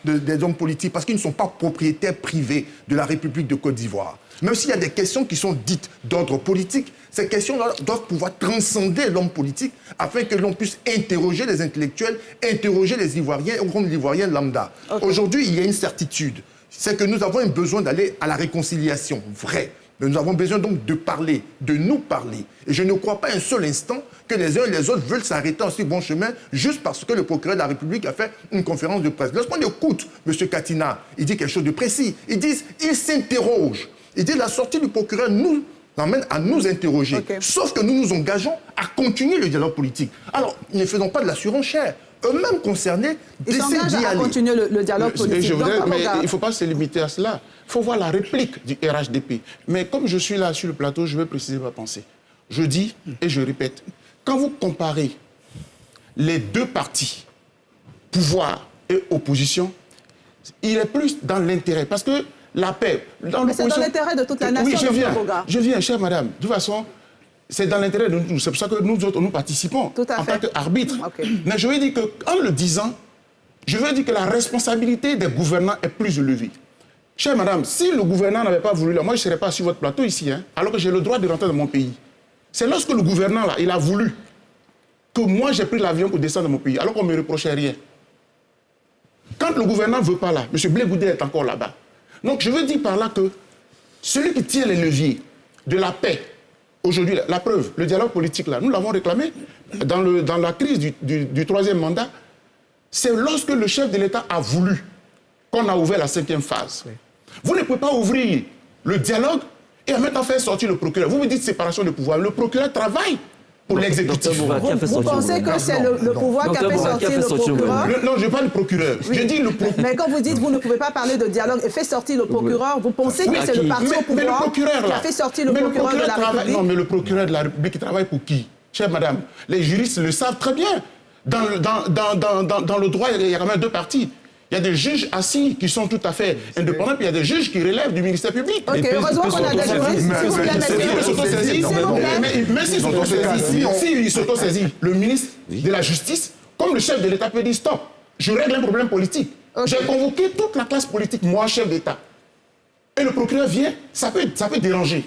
S12: des hommes politiques, parce qu'ils ne sont pas propriétaires privés de la République de Côte d'Ivoire. Même s'il y a des questions qui sont dites d'ordre politique, ces questions doivent pouvoir transcender l'homme politique afin que l'on puisse interroger les intellectuels, interroger les Ivoiriens ou comme l'Ivoirien lambda. Okay. Aujourd'hui, il y a une certitude, c'est que nous avons un besoin d'aller à la réconciliation, vrai. Mais nous avons besoin donc de parler, de nous parler. Et je ne crois pas un seul instant que les uns et les autres veulent s'arrêter en si bon chemin juste parce que le procureur de la République a fait une conférence de presse. Lorsqu'on écoute M. Katina, il dit quelque chose de précis. Il s'interroge. Il dit la sortie du procureur nous emmène à nous interroger. Okay. Sauf que nous nous engageons à continuer le dialogue politique. Alors, ne faisons pas de la surenchère. Eux-mêmes concernés,
S1: ils s'engagent à continuer le dialogue politique.
S3: Mais il ne faut pas se limiter à cela. Il faut voir la réplique du RHDP. Mais comme je suis là sur le plateau, je vais préciser ma pensée. Je dis et je répète, quand vous comparez les deux partis, pouvoir et opposition, il est plus dans l'intérêt. Parce que la paix...
S1: Mais c'est dans l'intérêt de toute la nation.
S3: Oui, je viens, chère madame. De toute façon, c'est dans l'intérêt de nous. C'est pour ça que nous autres, nous participons en tant qu'arbitres. Okay. Mais je veux dire qu'en le disant, je veux dire que la responsabilité des gouvernants est plus élevée. Chère madame, si le gouvernant n'avait pas voulu, là, moi je ne serais pas sur votre plateau ici, hein, alors que j'ai le droit de rentrer dans mon pays. C'est lorsque le gouvernant, là, il a voulu que moi j'ai pris l'avion pour descendre dans mon pays, alors qu'on ne me reprochait rien. Quand le gouvernant ne veut pas là, M. Blé Goudé est encore là-bas. Donc je veux dire par là que celui qui tient les leviers de la paix, aujourd'hui, la preuve, le dialogue politique, là, nous l'avons réclamé dans la crise du troisième mandat, c'est lorsque le chef de l'État a voulu qu'on a ouvert la 5e phase. Oui. Vous ne pouvez pas ouvrir le dialogue et en même temps faire sortir le procureur. Vous me dites séparation de pouvoir. Le procureur travaille pour l'exécutif.
S1: Vous pensez que c'est le pouvoir qui a fait sortir le procureur?
S3: Non, je parle du procureur. Oui. Je dis le procureur.
S1: Mais quand vous dites que vous ne pouvez pas parler de dialogue et faire sortir le procureur, vous pensez que c'est le parti au pouvoir qui a fait sortir le procureur de la République?
S3: Non, mais le procureur de la République, il travaille pour qui? Chère madame, les juristes le savent très bien. Dans le droit, il y a quand même deux parties. Il y a des juges assis qui sont tout à fait indépendants, puis il y a des juges qui relèvent du ministère public.
S1: Ok, heureusement qu'on a des juristes.
S3: Mais s'ils s'autosaisissent, le ministre de la Justice, comme le chef de l'État peut dire stop, je règle un problème politique. J'ai convoqué toute la classe politique, moi, chef d'État. Et le procureur vient, ça peut déranger.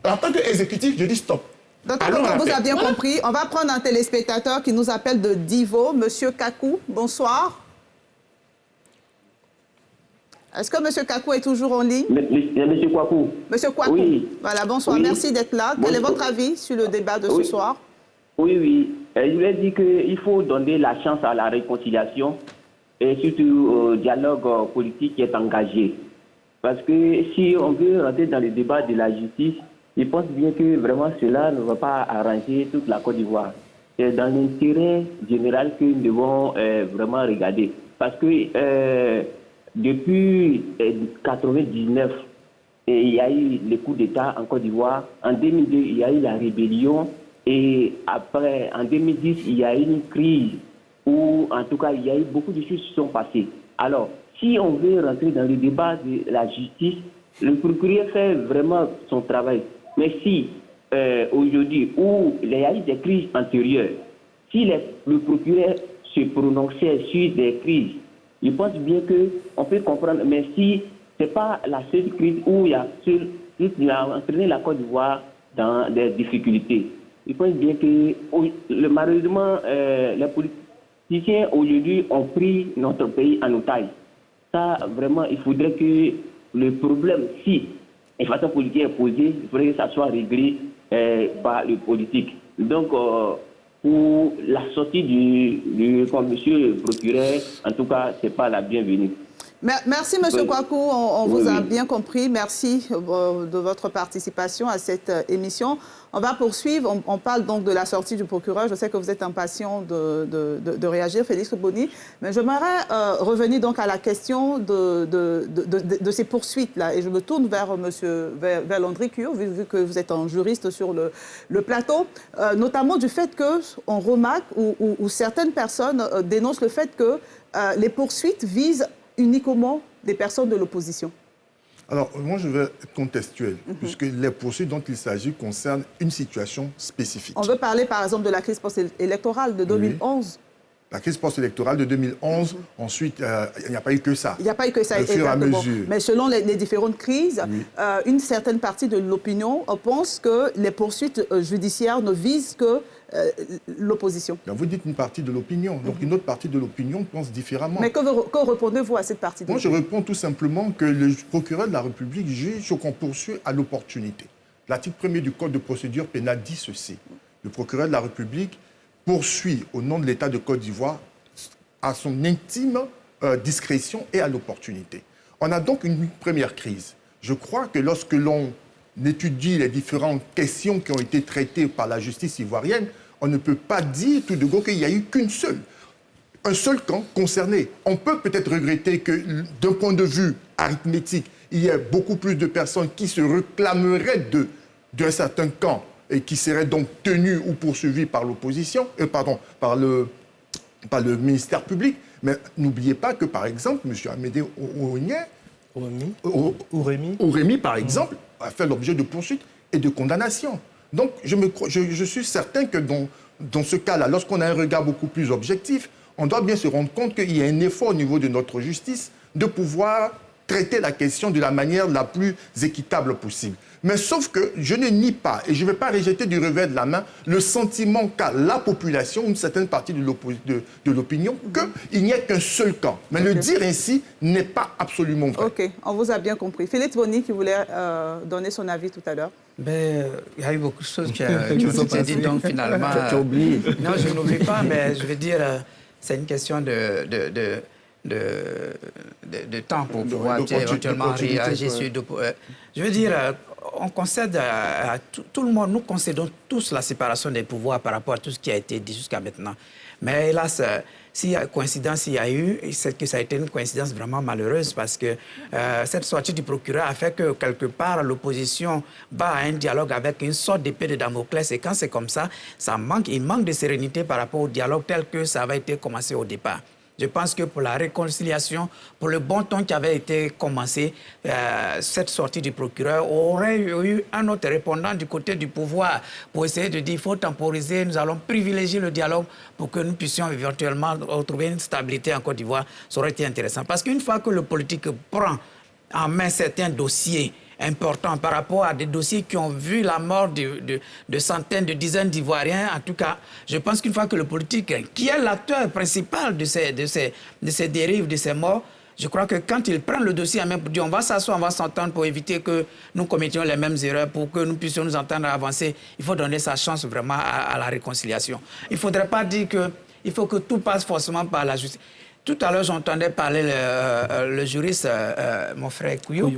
S3: En tant qu'exécutif, je dis stop.
S1: Donc, on vous a bien compris. On va prendre un téléspectateur qui nous appelle de Divo, Monsieur Kakou. Bonsoir. Est-ce que M. Kakou est toujours en ligne?
S14: Monsieur Kwaku.
S1: Monsieur Kwaku. Oui. Voilà, bonsoir. Oui. Merci d'être là. Quel est votre avis sur le débat de ce soir?
S14: Oui. Je voulais dire qu'il faut donner la chance à la réconciliation et surtout au dialogue politique qui est engagé. Parce que si on veut rentrer dans le débat de la justice, je pense bien que vraiment cela ne va pas arranger toute la Côte d'Ivoire. C'est dans l'intérêt général que nous devons vraiment regarder. Parce que depuis 1999, il y a eu le coup d'État en Côte d'Ivoire. En 2002, il y a eu la rébellion. Et après, en 2010, il y a eu une crise où, en tout cas, il y a eu beaucoup de choses qui sont passées. Alors, si on veut rentrer dans le débat de la justice, le procureur fait vraiment son travail. Mais si, aujourd'hui, où il y a eu des crises antérieures, si le procureur se prononçait sur des crises, je pense bien qu'on peut comprendre, mais si ce n'est pas la seule crise où il a entraîné la Côte d'Ivoire dans des difficultés. Je pense bien que, malheureusement, les politiciens aujourd'hui ont pris notre pays en otage. Ça, vraiment, il faudrait que le problème, si une façon politique est posée, il faudrait que ça soit réglé par le politique. Donc, pour la sortie comme monsieur le procureur, en tout cas, ce n'est pas la bienvenue.
S1: Merci, M. Kouakou. On vous a bien compris. Merci de votre participation à cette émission. On va poursuivre. On parle donc de la sortie du procureur. Je sais que vous êtes impatient de réagir, Félix Boni. Mais j'aimerais revenir donc à la question de ces poursuites-là. Et je me tourne vers Landry Cure, vu que vous êtes un juriste sur le plateau, notamment du fait qu'on remarque ou certaines personnes dénoncent le fait que les poursuites visent uniquement des personnes de l'opposition.
S12: Alors, moi, je vais être contextuel, puisque les poursuites dont il s'agit concernent une situation spécifique.
S1: On veut parler, par exemple, de la crise post-électorale de 2011.
S12: La crise post-électorale de 2011, ensuite, il n'y a pas eu que ça.
S1: Il n'y a pas eu que ça, exactement. Mais selon les différentes crises, une certaine partie de l'opinion pense que les poursuites judiciaires ne visent que l'opposition.
S12: Vous dites une partie de l'opinion, donc une autre partie de l'opinion pense différemment.
S1: Mais que répondez-vous à cette partie de l'opinion?
S12: Moi, je réponds tout simplement que le procureur de la République juge ce qu'on poursuit à l'opportunité. L'article 1er du Code de procédure pénale dit ceci. Le procureur de la République poursuit au nom de l'État de Côte d'Ivoire à son intime discrétion et à l'opportunité. On a donc une première crise. Je crois que lorsque l'on étudie les différentes questions qui ont été traitées par la justice ivoirienne, on ne peut pas dire tout de go qu'il n'y a eu un seul camp concerné. On peut peut-être regretter que, d'un point de vue arithmétique, il y ait beaucoup plus de personnes qui se réclameraient d'un certain camp et qui seraient donc tenues ou poursuivies par l'opposition, par le ministère public. Mais n'oubliez pas que, par exemple, M. Amédée Ouremi, par exemple, a fait l'objet de poursuites et de condamnations. Donc, je suis certain que dans ce cas-là, lorsqu'on a un regard beaucoup plus objectif, on doit bien se rendre compte qu'il y a un effort au niveau de notre justice de pouvoir traiter la question de la manière la plus équitable possible. Mais sauf que je ne nie pas, et je ne vais pas rejeter du revers de la main, le sentiment qu'a la population, une certaine partie de l'opinion, qu'il n'y a qu'un seul camp. Mais le dire ainsi n'est pas absolument vrai.
S1: OK, on vous a bien compris. Félix Boni qui voulait donner son avis tout à l'heure.
S4: Il y a eu beaucoup de choses qui ont été dites, donc finalement...
S5: Tu as oublié.
S4: Non, je n'oublie pas, mais je veux dire, c'est une question de temps pour pouvoir éventuellement réagir sur... Je veux dire, on concède à tout le monde, nous concédons tous la séparation des pouvoirs par rapport à tout ce qui a été dit jusqu'à maintenant. Mais hélas, s'il y a coïncidence, il y a eu, c'est que ça a été une coïncidence vraiment malheureuse parce que cette sortie du procureur a fait que quelque part l'opposition bat à un dialogue avec une sorte d'épée de Damoclès. Et quand c'est comme ça, il manque de sérénité par rapport au dialogue tel que ça avait été commencé au départ. Je pense que pour la réconciliation, pour le bon ton qui avait été commencé, cette sortie du procureur aurait eu un autre répondant du côté du pouvoir pour essayer de dire qu'il faut temporiser, nous allons privilégier le dialogue pour que nous puissions éventuellement retrouver une stabilité en Côte d'Ivoire. Ça aurait été intéressant. Parce qu'une fois que le politique prend en main certains dossiers importants par rapport à des dossiers qui ont vu la mort de centaines, de dizaines d'Ivoiriens. En tout cas, je pense qu'une fois que le politique, qui est l'acteur principal de ces dérives, de ces morts, je crois que quand ils prennent le dossier en main pour dire on va s'asseoir, on va s'entendre pour éviter que nous commettions les mêmes erreurs, pour que nous puissions nous entendre avancer, il faut donner sa chance vraiment à la réconciliation. Il ne faudrait pas dire qu'il faut que tout passe forcément par la justice. Tout à l'heure, j'entendais parler le juriste, mon frère Couillou.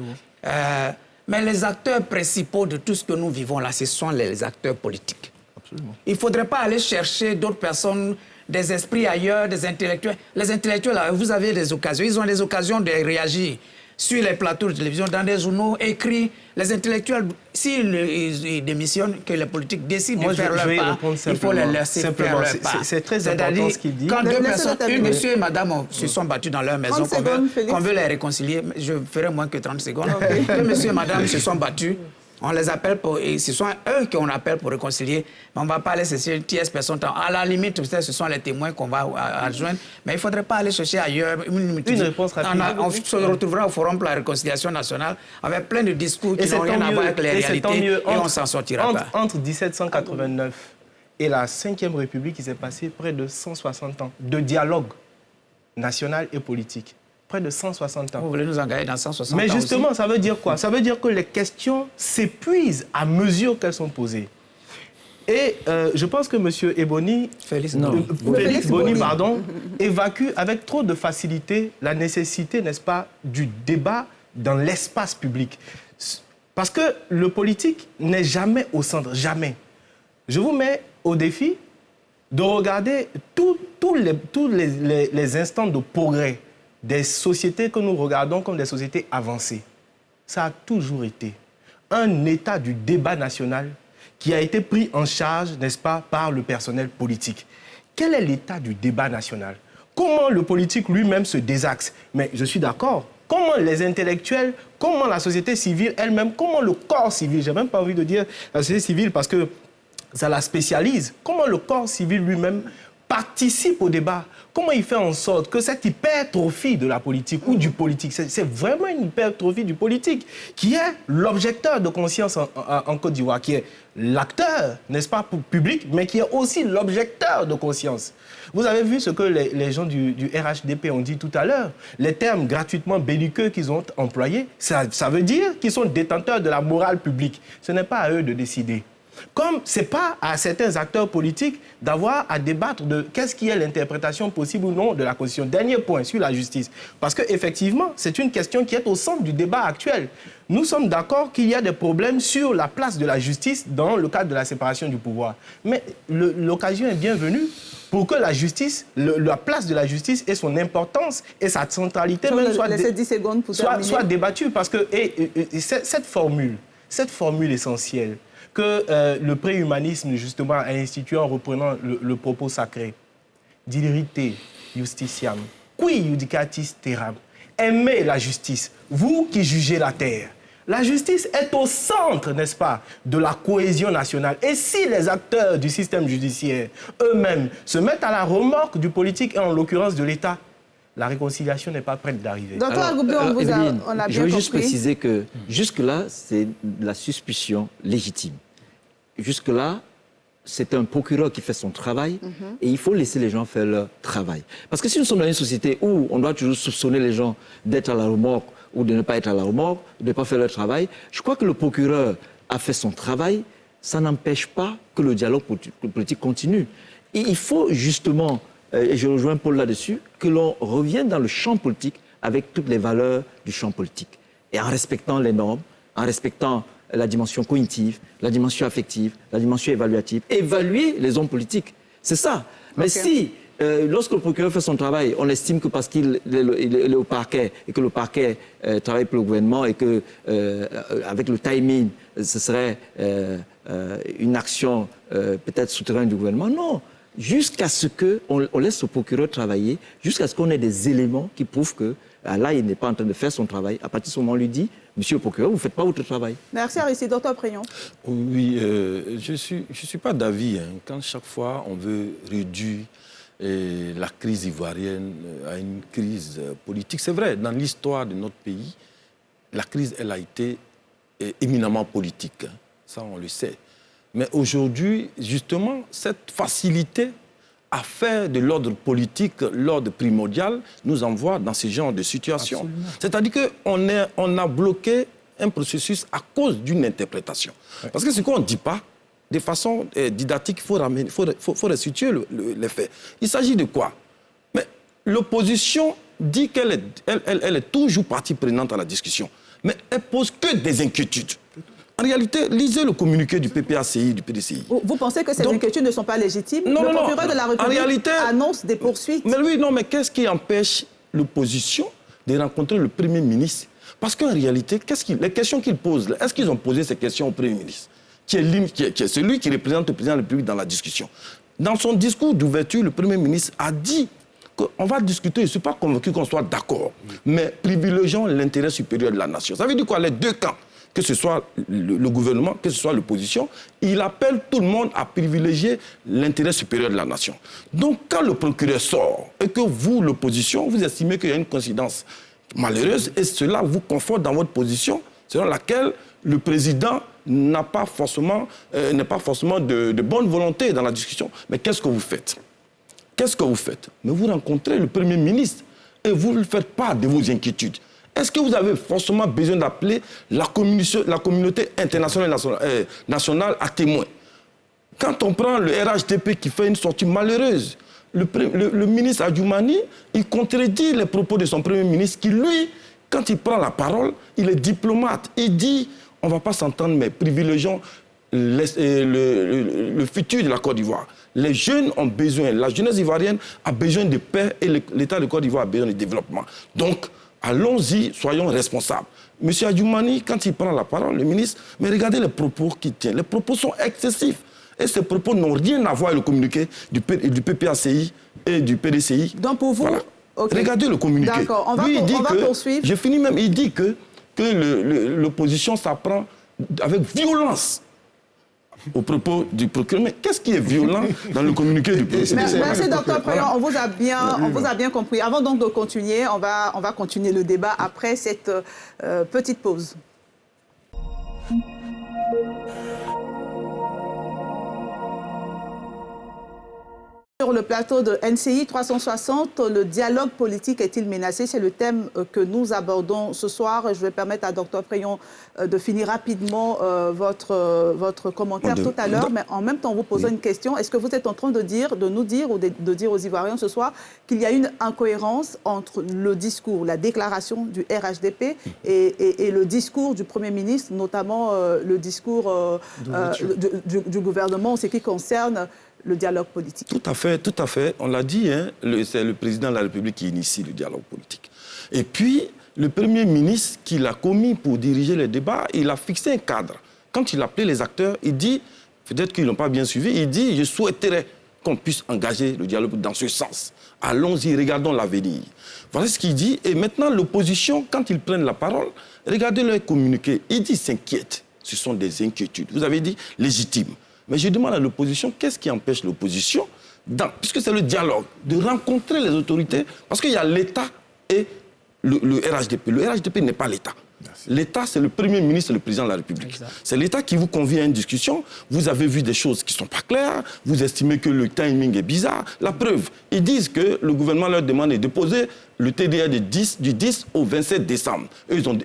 S4: Mais les acteurs principaux de tout ce que nous vivons là, ce sont les acteurs politiques. Absolument. Il ne faudrait pas aller chercher d'autres personnes, des esprits ailleurs, des intellectuels. Les intellectuels, là, vous avez des occasions. Ils ont des occasions de réagir sur les plateaux de télévision, dans des journaux écrits. Les intellectuels, s'ils démissionnent, que les politiques décident de faire leur part, il faut les laisser faire leur part.
S2: C'est très important ce qu'il dit.
S4: Quand deux personnes, monsieur et madame, se sont battus dans leur maison, qu'on veut les réconcilier, je ferai moins que 30 secondes. Que monsieur et madame se sont battus, on les appelle et ce sont eux qu'on appelle pour réconcilier. Mais on ne va pas aller chercher une tierce personne. À la limite, ce sont les témoins qu'on va adjoindre. Mais il ne faudrait pas aller chercher ailleurs. Une
S2: réponse rapide.
S4: On se retrouvera au Forum pour la réconciliation nationale avec plein de discours qui n'ont rien à voir avec les réalités. Et on s'en sortira pas.
S2: Entre 1789 et la Ve République, il s'est passé près de 160 ans de dialogue national et politique. près de 160 ans.
S4: Vous voulez nous engager dans 160 ans?
S2: Mais justement,
S4: aussi?
S2: ça veut dire quoi? Ça veut dire que les questions s'épuisent à mesure qu'elles sont posées. Et je pense que M. Eboni, Félix Boni, pardon, évacue avec trop de facilité la nécessité, n'est-ce pas, du débat dans l'espace public. Parce que le politique n'est jamais au centre, jamais. Je vous mets au défi de regarder tous les instants de progrès des sociétés que nous regardons comme des sociétés avancées. Ça a toujours été un état du débat national qui a été pris en charge, n'est-ce pas, par le personnel politique. Quel est l'état du débat national? Comment le politique lui-même se désaxe? Mais je suis d'accord. Comment les intellectuels, comment la société civile elle-même, comment le corps civil, j'ai même pas envie de dire la société civile parce que ça la spécialise, comment le corps civil lui-même participe au débat, comment il fait en sorte que cette hypertrophie de la politique ou du politique, c'est vraiment une hypertrophie du politique, qui est l'objecteur de conscience en Côte d'Ivoire, qui est l'acteur, n'est-ce pas, public, mais qui est aussi l'objecteur de conscience. Vous avez vu ce que les gens du RHDP ont dit tout à l'heure, les termes gratuitement belliqueux qu'ils ont employés, ça veut dire qu'ils sont détenteurs de la morale publique. Ce n'est pas à eux de décider. Comme ce n'est pas à certains acteurs politiques d'avoir à débattre de qu'est-ce qui est l'interprétation possible ou non de la Constitution. Dernier point sur la justice. Parce qu'effectivement, c'est une question qui est au centre du débat actuel. Nous sommes d'accord qu'il y a des problèmes sur la place de la justice dans le cadre de la séparation du pouvoir. Mais l'occasion est bienvenue pour que la justice, la place de la justice et son importance et sa centralité même soit débattue. Parce que cette formule essentielle, que le préhumanisme, justement, a institué en reprenant le propos sacré. Dilirite justitiam, qui judicatis terram. Aimez la justice, vous qui jugez la terre. La justice est au centre, n'est-ce pas, de la cohésion nationale. Et si les acteurs du système judiciaire eux-mêmes se mettent à la remorque du politique et en l'occurrence de l'État, la réconciliation n'est pas prête d'arriver.
S1: Docteur Agoubé, on a bien compris.
S5: Je veux juste préciser que jusque-là, c'est la suspicion légitime. Jusque-là, c'est un procureur qui fait son travail et il faut laisser les gens faire leur travail. Parce que si nous sommes dans une société où on doit toujours soupçonner les gens d'être à la remorque ou de ne pas être à la remorque, de ne pas faire leur travail, je crois que le procureur a fait son travail, ça n'empêche pas que le dialogue politique continue. Et il faut justement, et je rejoins Paul là-dessus, que l'on revienne dans le champ politique avec toutes les valeurs du champ politique. Et en respectant les normes, en respectant la dimension cognitive, la dimension affective, la dimension évaluative. Évaluer les hommes politiques, c'est ça. Mais si, lorsque le procureur fait son travail, on estime que parce qu'il est au parquet et que le parquet travaille pour le gouvernement et que avec le timing, ce serait une action peut-être souterraine du gouvernement, non. Jusqu'à ce qu'on laisse le procureur travailler, jusqu'à ce qu'on ait des éléments qui prouvent que là, il n'est pas en train de faire son travail. À partir de ce moment, on lui dit, monsieur le procureur, vous ne faites pas votre travail.
S1: Merci, Aristide. Docteur Préyon.
S11: Oui, je suis pas d'avis. Quand chaque fois, on veut réduire la crise ivoirienne à une crise politique. C'est vrai, dans l'histoire de notre pays, la crise, elle a été éminemment politique. Ça, on le sait. Mais aujourd'hui, justement, cette facilité à faire de l'ordre politique l'ordre primordial nous envoie dans ce genre de situation. C'est-à-dire qu'on a bloqué un processus à cause d'une interprétation. Ouais. Parce que ce qu'on ne dit pas, de façon didactique, il faut restituer les faits. Il s'agit de quoi? Mais l'opposition dit qu'elle est toujours partie prenante à la discussion. Mais elle pose que des inquiétudes. En réalité, lisez le communiqué du PPACI, du PDCI.
S1: Vous pensez que ces inquiétudes ne sont pas légitimes?
S11: Non,
S1: le procureur de la République annonce des poursuites.
S11: Mais qu'est-ce qui empêche l'opposition de rencontrer le Premier ministre? Parce qu'en réalité, les questions qu'il pose, est-ce qu'ils ont posé ces questions au Premier ministre, qui est celui qui représente le président de la République dans la discussion? Dans son discours d'ouverture, le Premier ministre a dit qu'on va discuter, je ne suis pas convaincu qu'on soit d'accord, mais privilégions l'intérêt supérieur de la nation. Ça veut dire quoi? Les deux camps, que ce soit le gouvernement, que ce soit l'opposition, il appelle tout le monde à privilégier l'intérêt supérieur de la nation. Donc, quand le procureur sort et que vous, l'opposition, vous estimez qu'il y a une coïncidence malheureuse et cela vous conforte dans votre position selon laquelle le président n'est pas forcément de bonne volonté dans la discussion. Mais qu'est-ce que vous faites? Qu'est-ce que vous faites? Mais vous rencontrez le Premier ministre.
S15: et vous ne faites pas de vos inquiétudes. Est-ce que vous avez forcément besoin d'appeler la communauté internationale et nationale à témoin? Quand on prend le RHDP qui fait une sortie malheureuse, le ministre Adjoumani, il contredit les propos de son premier ministre qui, lui, quand il prend la parole, il est diplomate. Il dit, on ne va pas s'entendre, mais privilégions le futur de la Côte d'Ivoire. Les jeunes ont besoin, la jeunesse ivoirienne a besoin de paix et l'État de Côte d'Ivoire a besoin de développement. Donc, allons-y, soyons responsables. M. Adjoumani, quand il prend la parole, le ministre, mais regardez les propos qu'il tient. Les propos sont excessifs. Et ces propos n'ont rien à voir avec le communiqué du PPACI et du PDCI.
S1: Donc pour vous,
S15: voilà. Okay. Regardez le communiqué.
S1: D'accord, on va poursuivre.
S15: Je finis même, il dit que l'opposition s'apprend avec violence au propos du procureur. Mais qu'est-ce qui est violent dans le communiqué du procureur?
S1: Merci, Dr Préyon. On vous a bien compris. Avant donc de continuer, on va continuer le débat après cette petite pause. Sur le plateau de NCI 360, le dialogue politique est-il menacé? C'est le thème que nous abordons ce soir. Je vais permettre à Dr Préyon de finir rapidement votre commentaire tout à l'heure, mais en même temps, vous posez une question. Est-ce que vous êtes en train de nous dire ou de dire aux Ivoiriens ce soir qu'il y a une incohérence entre le discours, la déclaration du RHDP et le discours du Premier ministre, notamment le discours du gouvernement en ce qui concerne le dialogue politique?
S15: Tout à fait. On l'a dit, hein, c'est le président de la République qui initie le dialogue politique. Et puis, le Premier ministre qui l'a commis pour diriger les débats, il a fixé un cadre. Quand il appelait les acteurs, il dit, peut-être qu'ils ne l'ont pas bien suivi, il dit, je souhaiterais qu'on puisse engager le dialogue dans ce sens. Allons-y, regardons l'avenir. Voilà ce qu'il dit. Et maintenant, l'opposition, quand ils prennent la parole, regardez leur communiqué. Ils disent s'inquiètent. Ce sont des inquiétudes. Vous avez dit légitimes. Mais je demande à l'opposition, qu'est-ce qui empêche l'opposition, puisque c'est le dialogue, de rencontrer les autorités, parce qu'il y a l'État et le RHDP. Le RHDP n'est pas l'État. L'État, c'est le Premier ministre et le Président de la République. C'est l'État qui vous convie à une discussion. Vous avez vu des choses qui ne sont pas claires. Vous estimez que le timing est bizarre. La preuve, ils disent que le gouvernement leur demande de déposer le TDA du 10 au 27 décembre. Eux, ils ont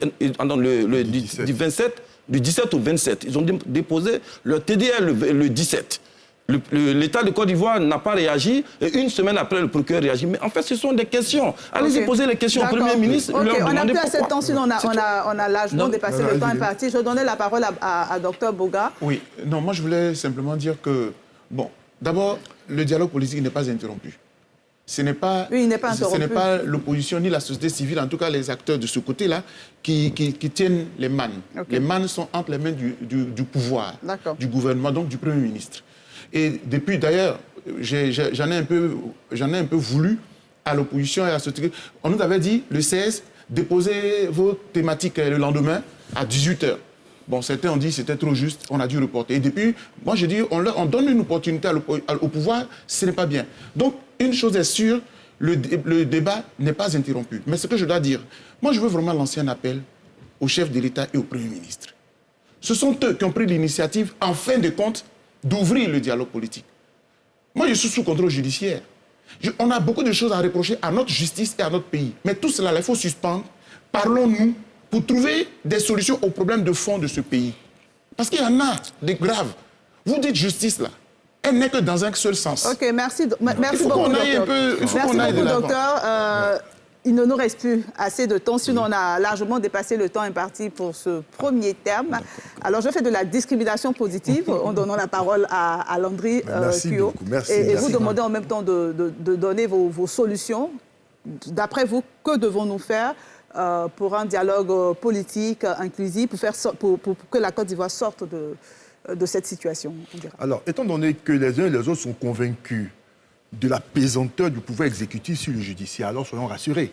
S15: du 17 au 27. Ils ont déposé leur TDA le 17. L'État de Côte d'Ivoire n'a pas réagi et une semaine après, le procureur réagit. Mais en fait, ce sont des questions. Allez-y poser les questions au Premier ministre.
S1: On n'a plus assez de temps, sinon on a largement dépassé le temps imparti. Je donnais la parole à Dr Boga.
S3: Oui, non, moi je voulais simplement dire que, bon, d'abord, le dialogue politique n'est pas interrompu. Ce n'est pas l'opposition ni la société civile, en tout cas les acteurs de ce côté-là, qui tiennent les mannes. Okay. Les mannes sont entre les mains du pouvoir, du gouvernement, donc du Premier ministre. Et depuis, d'ailleurs, j'en ai un peu voulu à l'opposition et à la société. On nous avait dit, le 16, déposez vos thématiques le lendemain à 18h. Bon, certains ont dit que c'était trop juste, on a dû reporter. Et depuis, moi je dis, on donne une opportunité au pouvoir, ce n'est pas bien. Donc, une chose est sûre, le débat n'est pas interrompu. Mais ce que je dois dire, moi je veux vraiment lancer un appel au chef de l'État et au Premier ministre. Ce sont eux qui ont pris l'initiative, en fin de compte, d'ouvrir le dialogue politique. Moi je suis sous contrôle judiciaire. On a beaucoup de choses à reprocher à notre justice et à notre pays. Mais tout cela, il faut suspendre. Parlons-nous pour trouver des solutions aux problèmes de fond de ce pays. Parce qu'il y en a des graves. Vous dites justice là. Elle n'est que dans un seul sens.
S1: Ok, merci beaucoup, docteur. Merci beaucoup, docteur. Il ne nous reste plus assez de temps, sinon on a largement dépassé le temps imparti pour ce premier terme. Alors, je fais de la discrimination positive en donnant la parole à Landry Cuyo. Et vous demandez en même temps de donner vos solutions. D'après vous, que devons-nous faire pour un dialogue politique inclusif, pour que la Côte d'Ivoire sorte de cette situation?
S12: Alors, étant donné que les uns et les autres sont convaincus de la pesanteur du pouvoir exécutif sur le judiciaire, alors soyons rassurés.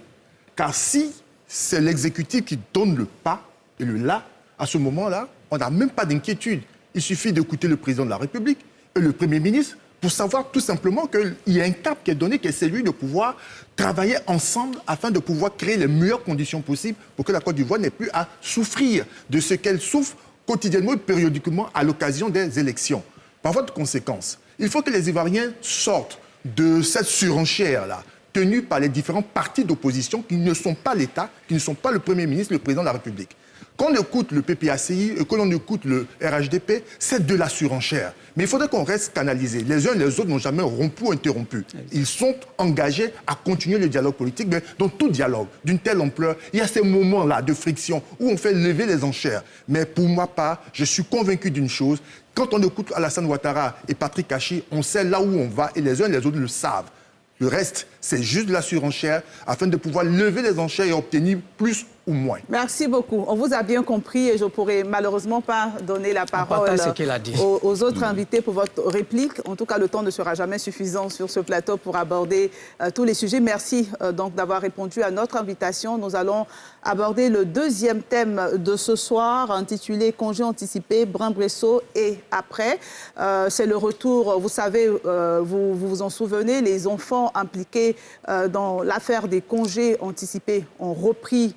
S12: Car si c'est l'exécutif qui donne le pas et le là, à ce moment-là, on n'a même pas d'inquiétude. Il suffit d'écouter le président de la République et le Premier ministre pour savoir tout simplement qu'il y a un cap qui est donné, qui est celui de pouvoir travailler ensemble afin de pouvoir créer les meilleures conditions possibles pour que la Côte d'Ivoire n'ait plus à souffrir de ce qu'elle souffre quotidiennement et périodiquement à l'occasion des élections. Par voie de conséquence, il faut que les Ivoiriens sortent de cette surenchère-là tenue par les différents partis d'opposition qui ne sont pas l'État, qui ne sont pas le Premier ministre, le Président de la République. Quand on écoute le PPACI et quand on écoute le RHDP, c'est de la surenchère. Mais il faudrait qu'on reste canalisé. Les uns et les autres n'ont jamais rompu ou interrompu. Ils sont engagés à continuer le dialogue politique. Mais dans tout dialogue d'une telle ampleur, il y a ces moments-là de friction où on fait lever les enchères. Mais pour moi, je suis convaincu d'une chose. Quand on écoute Alassane Ouattara et Patrick Kachi, on sait là où on va et les uns et les autres le savent. Le reste, c'est juste de la surenchère afin de pouvoir lever les enchères et obtenir plus ou moins.
S1: Merci beaucoup. On vous a bien compris et je ne pourrai malheureusement pas donner la parole aux autres invités pour votre réplique. En tout cas, le temps ne sera jamais suffisant sur ce plateau pour aborder tous les sujets. Merci donc d'avoir répondu à notre invitation. Nous allons aborder le deuxième thème de ce soir, intitulé « Congé anticipé, Brin-Bresso et après ». C'est le retour, vous savez, vous vous en souvenez, les enfants impliqués dans l'affaire des congés anticipés ont repris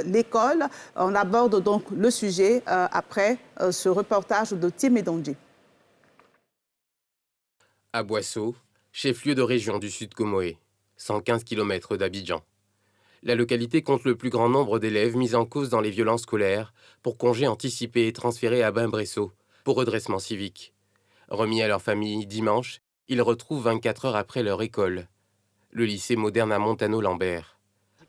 S1: l'école. On aborde donc le sujet après ce reportage de Tim Edondji.
S16: À Boissot, chef-lieu de région du Sud Comoé, 115 km d'Abidjan. La localité compte le plus grand nombre d'élèves mis en cause dans les violences scolaires pour congés anticipés et transférés à Brin-Bresso pour redressement civique. Remis à leur famille dimanche, ils retrouvent 24 heures après leur école, le lycée moderne à Montano-Lambert.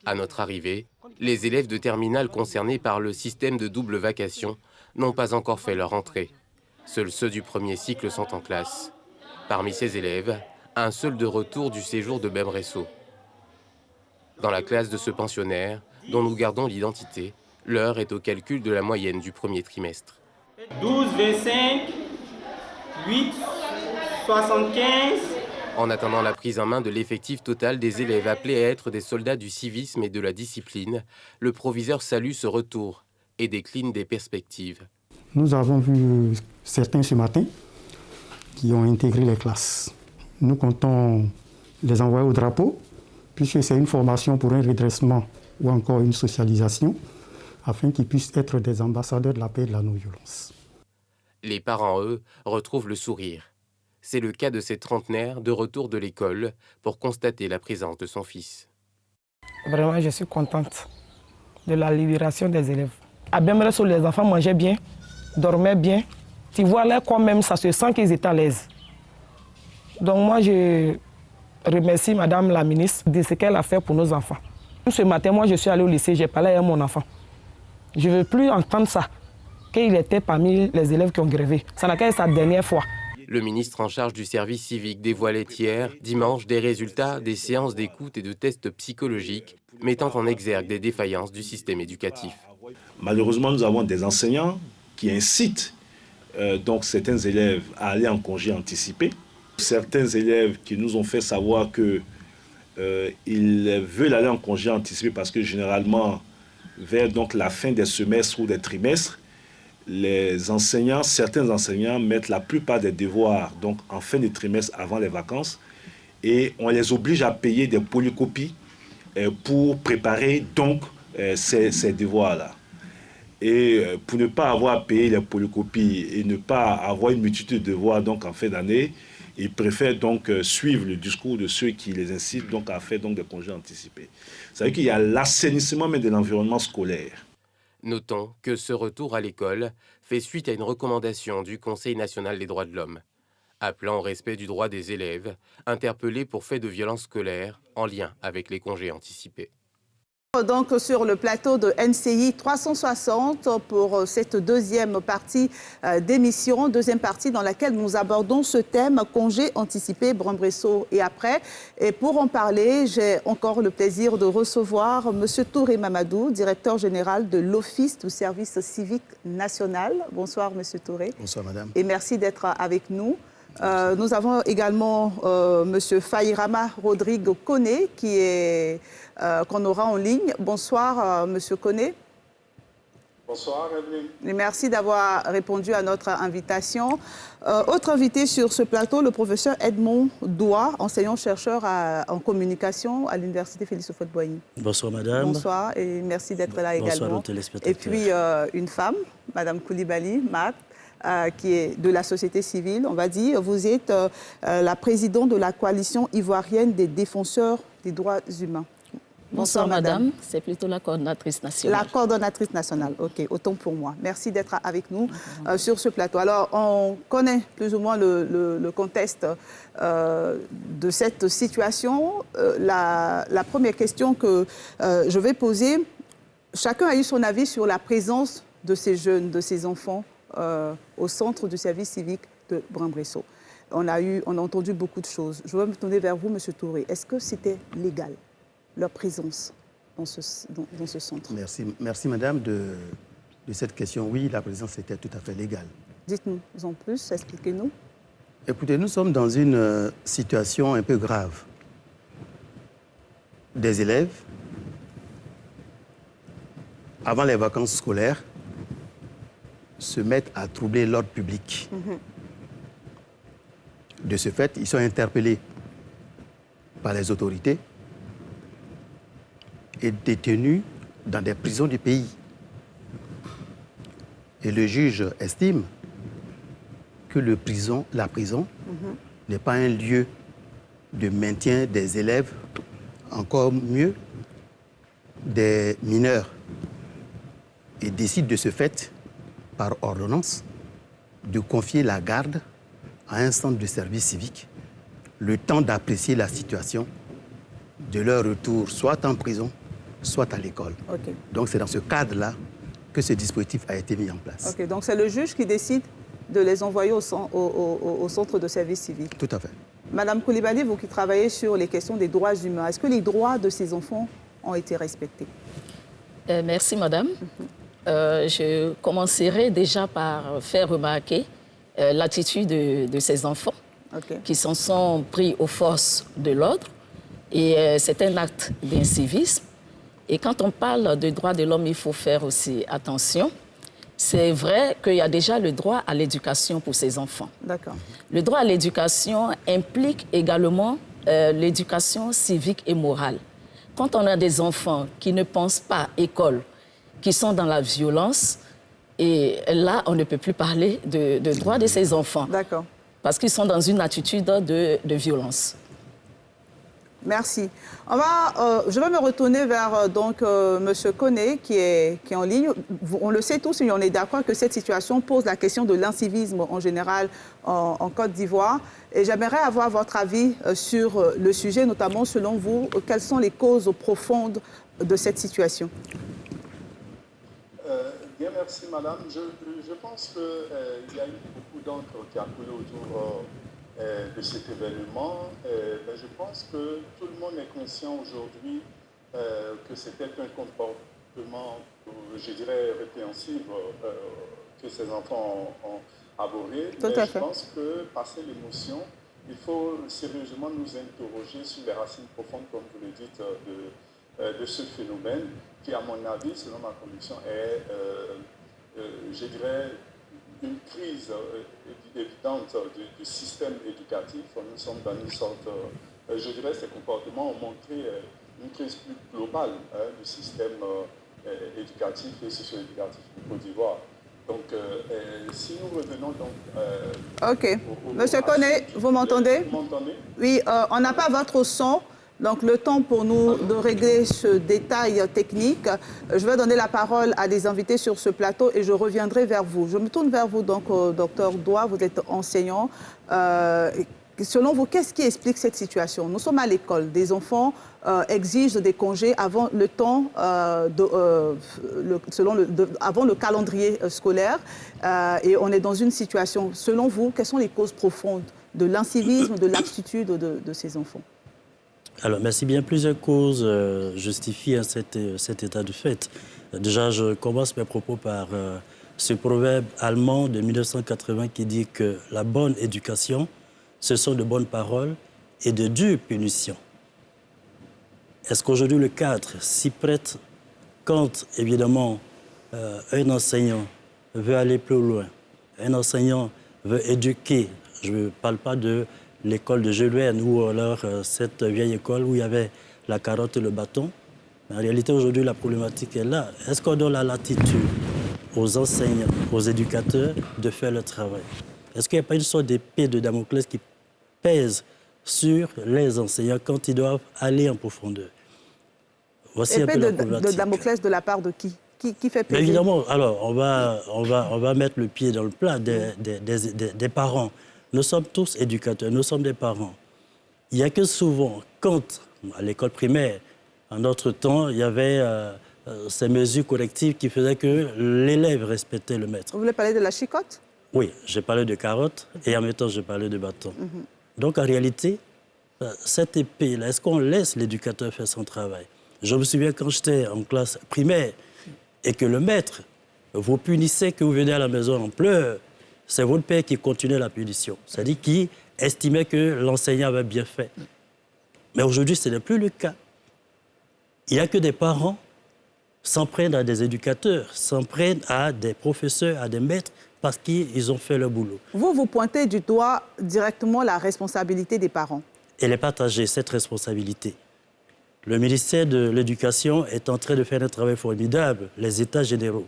S16: À notre arrivée, les élèves de terminale concernés par le système de double vacation n'ont pas encore fait leur entrée. Seuls ceux du premier cycle sont en classe. Parmi ces élèves, un seul de retour du séjour de Brin-Bresso. Dans la classe de ce pensionnaire, dont nous gardons l'identité, l'heure est au calcul de la moyenne du premier trimestre.
S17: 12, 25, 8, 75...
S16: En attendant la prise en main de l'effectif total des élèves appelés à être des soldats du civisme et de la discipline, le proviseur salue ce retour et décline des perspectives.
S18: Nous avons vu certains ce matin qui ont intégré les classes. Nous comptons les envoyer au drapeau, puisque c'est une formation pour un redressement ou encore une socialisation, afin qu'ils puissent être des ambassadeurs de la paix et de la non-violence.
S16: Les parents, eux, retrouvent le sourire. C'est le cas de ces trentenaires de retour de l'école pour constater la présence de son fils.
S19: Vraiment, je suis contente de la libération des élèves. À Brin-Bresso, les enfants mangeaient bien, dormaient bien. Tu vois là quand même, ça se sent qu'ils étaient à l'aise. Donc moi, je remercie Madame la ministre de ce qu'elle a fait pour nos enfants. Ce matin, moi, je suis allée au lycée, j'ai parlé à mon enfant. Je ne veux plus entendre ça, qu'il était parmi les élèves qui ont grévé. Ça n'a qu'à être sa dernière fois.
S16: Le ministre en charge du service civique dévoilait hier, dimanche, des résultats des séances d'écoute et de tests psychologiques mettant en exergue des défaillances du système éducatif.
S20: Malheureusement, nous avons des enseignants qui incitent donc certains élèves à aller en congé anticipé. Certains élèves qui nous ont fait savoir qu'ils veulent aller en congé anticipé parce que généralement, vers donc la fin des semestres ou des trimestres, certains enseignants mettent la plupart des devoirs donc en fin de trimestre avant les vacances et on les oblige à payer des polycopies pour préparer donc ces devoirs-là. Et pour ne pas avoir à payer les polycopies et ne pas avoir une multitude de devoirs donc en fin d'année, ils préfèrent donc suivre le discours de ceux qui les incitent donc à faire donc des congés anticipés. Ça veut dire qu'il y a l'assainissement même de l'environnement scolaire.
S16: Notons que ce retour à l'école fait suite à une recommandation du Conseil national des droits de l'homme, appelant au respect du droit des élèves interpellés pour faits de violence scolaire en lien avec les congés anticipés.
S1: Donc sur le plateau de NCI 360 pour cette deuxième partie d'émission, deuxième partie dans laquelle nous abordons ce thème congé anticipé, Brin-Bresso et après. Et pour en parler, j'ai encore le plaisir de recevoir M. Touré Mamadou, directeur général de l'Office du service civique national. Bonsoir M. Touré.
S21: Bonsoir Madame.
S1: Et merci d'être avec nous. Nous avons également M. Faïrama Rodrigue Koné qu'on aura en ligne. Bonsoir M. Koné.
S22: Bonsoir Evelyne.
S1: Et merci d'avoir répondu à notre invitation. Autre invité sur ce plateau, le professeur Edmond Doua, enseignant-chercheur en communication à l'Université Félix Houphouët-Boigny.
S21: Bonsoir Madame.
S1: Bonsoir et merci d'être là également.
S21: Bonsoir aux téléspectateurs.
S1: Et puis une femme, Madame Koulibaly, Mat. qui est de la société civile, on va dire. Vous êtes la présidente de la coalition ivoirienne des défenseurs des droits humains.
S7: Bonsoir, madame. C'est plutôt la coordonnatrice nationale.
S1: La coordonnatrice nationale, ok, autant pour moi. Merci d'être avec nous sur ce plateau. Alors, on connaît plus ou moins le contexte de cette situation. La première question que je vais poser, chacun a eu son avis sur la présence de ces jeunes, de ces enfants au centre du service civique de Brin-Bresson. On a entendu beaucoup de choses. Je vais me tourner vers vous, M. Touré. Est-ce que c'était légal, leur présence dans ce centre?
S21: Merci madame de cette question. Oui, la présence était tout à fait légale.
S1: Dites-nous en plus, expliquez-nous.
S21: Écoutez, nous sommes dans une situation un peu grave. Des élèves, avant les vacances scolaires, se mettent à troubler l'ordre public. De ce fait, ils sont interpellés par les autorités et détenus dans des prisons du pays. Et le juge estime que la prison n'est pas un lieu de maintien des élèves, encore mieux des mineurs, et décide de ce fait, par ordonnance, de confier la garde à un centre de service civique, le temps d'apprécier la situation de leur retour, soit en prison, soit à l'école.
S1: Okay.
S21: Donc c'est dans ce cadre-là que ce dispositif a été mis en place.
S1: Okay. Donc c'est le juge qui décide de les envoyer au centre de service civique.
S21: Tout à fait.
S1: Madame Koulibaly, vous qui travaillez sur les questions des droits humains, est-ce que les droits de ces enfants ont été respectés?
S7: Merci, madame. Je commencerai déjà par faire remarquer l'attitude de ces enfants qui s'en sont pris aux forces de l'ordre. Et c'est un acte d'incivisme. Et quand on parle de droits de l'homme, il faut faire aussi attention. C'est vrai qu'il y a déjà le droit à l'éducation pour ces enfants.
S1: D'accord.
S7: Le droit à l'éducation implique également l'éducation civique et morale. Quand on a des enfants qui ne pensent pas école, qui sont dans la violence, et là, on ne peut plus parler de droits de ces enfants.
S1: D'accord.
S7: Parce qu'ils sont dans une attitude de violence.
S1: Merci. Je vais me retourner vers M. Koné qui est en ligne. On le sait tous et on est d'accord que cette situation pose la question de l'incivisme en général en Côte d'Ivoire. Et j'aimerais avoir votre avis sur le sujet, notamment selon vous, quelles sont les causes profondes de cette situation?
S22: Bien, merci madame. Je pense qu'il y a eu beaucoup d'encre qui a coulé autour de cet événement. Mais je pense que tout le monde est conscient aujourd'hui que c'était un comportement, je dirais, répréhensible que ces enfants ont abordé. Mais je pense que, passé l'émotion, il faut sérieusement nous interroger sur les racines profondes, comme vous le dites, de ce phénomène qui, à mon avis, selon ma conviction, est, je dirais, une crise évidente du système éducatif. Nous sommes dans une sorte, je dirais, ces comportements ont montré une crise plus globale du système éducatif et socio-éducatif du Côte d'Ivoire. Donc, si nous revenons donc...
S1: OK. Monsieur Koné, vous m'entendez?
S22: Vous m'entendez?
S1: Oui, on n'a pas votre son. Donc, le temps pour nous de régler ce détail technique. Je vais donner la parole à des invités sur ce plateau et je reviendrai vers vous. Je me tourne vers vous, donc, docteur Doua, vous êtes enseignant. Selon vous, qu'est-ce qui explique cette situation? Nous sommes à l'école. Des enfants exigent des congés avant le temps, avant le calendrier scolaire. Et on est dans une situation. Selon vous, quelles sont les causes profondes de l'incivisme, de l'aptitude de ces enfants?
S23: Alors, merci bien. Plusieurs causes justifient cet état de fait. Déjà, je commence mes propos par ce proverbe allemand de 1980 qui dit que la bonne éducation, ce sont de bonnes paroles et de dures punitions. Est-ce qu'aujourd'hui le cadre s'y prête quand, évidemment, un enseignant veut aller plus loin, un enseignant veut éduquer, je ne parle pas de l'école de Jules ou alors cette vieille école où il y avait la carotte et le bâton. En réalité, aujourd'hui, la problématique est là. Est-ce qu'on donne la latitude aux enseignants, aux éducateurs de faire leur travail? Est-ce qu'il n'y a pas une sorte d'épée de Damoclès qui pèse sur les enseignants quand ils doivent aller en profondeur? Voici un peu la problématique.
S1: De Damoclès de la part de qui? Qui fait plaisir?
S23: Évidemment, alors on va mettre le pied dans le plat des parents. Nous sommes tous éducateurs, nous sommes des parents. Il n'y a que souvent, quand, à l'école primaire, en notre temps, il y avait ces mesures correctives qui faisaient que l'élève respectait le maître.
S1: Vous voulez parler de la chicotte?
S23: Oui, j'ai parlé de carotte et en même temps, j'ai parlé de bâton. Donc, en réalité, cette épée-là, est-ce qu'on laisse l'éducateur faire son travail? Je me souviens quand j'étais en classe primaire et que le maître vous punissait, que vous venez à la maison en pleurs, c'est votre père qui continuait la punition. C'est-à-dire qui estimait que l'enseignant avait bien fait. Mais aujourd'hui, ce n'est plus le cas. Il n'y a que des parents s'en prennent à des éducateurs, s'en prennent à des professeurs, à des maîtres, parce qu'ils ont fait leur boulot.
S1: Vous pointez du doigt directement la responsabilité des parents.
S23: Elle est partagée, cette responsabilité. Le ministère de l'Éducation est en train de faire un travail formidable, les états généraux.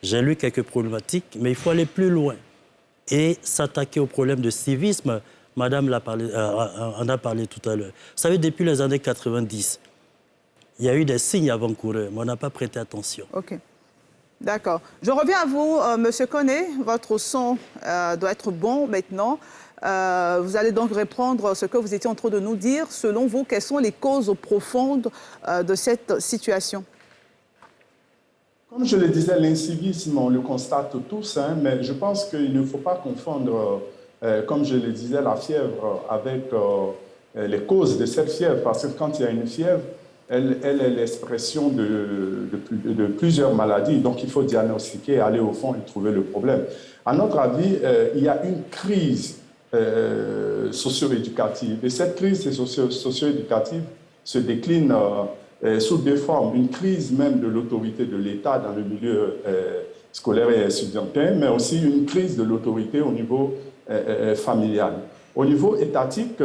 S23: J'ai lu quelques problématiques, mais il faut aller plus loin et s'attaquer aux problèmes de civisme. Madame en a parlé tout à l'heure. Vous savez, depuis les années 90, il y a eu des signes avant-coureurs, mais on n'a pas prêté attention.
S1: OK. D'accord. Je reviens à vous, Monsieur Koné. Votre son doit être bon maintenant. Vous allez donc répondre à ce que vous étiez en train de nous dire. Selon vous, quelles sont les causes profondes de cette situation?
S22: Comme je le disais, l'incivisme, on le constate tous, hein, mais je pense qu'il ne faut pas confondre, comme je le disais, la fièvre avec les causes de cette fièvre, parce que quand il y a une fièvre, elle est l'expression de plusieurs maladies, donc il faut diagnostiquer, aller au fond et trouver le problème. À notre avis, il y a une crise socio-éducative. Et cette crise socio-éducative se décline sous deux formes. Une crise même de l'autorité de l'État dans le milieu scolaire et étudiantin, mais aussi une crise de l'autorité au niveau familial. Au niveau étatique,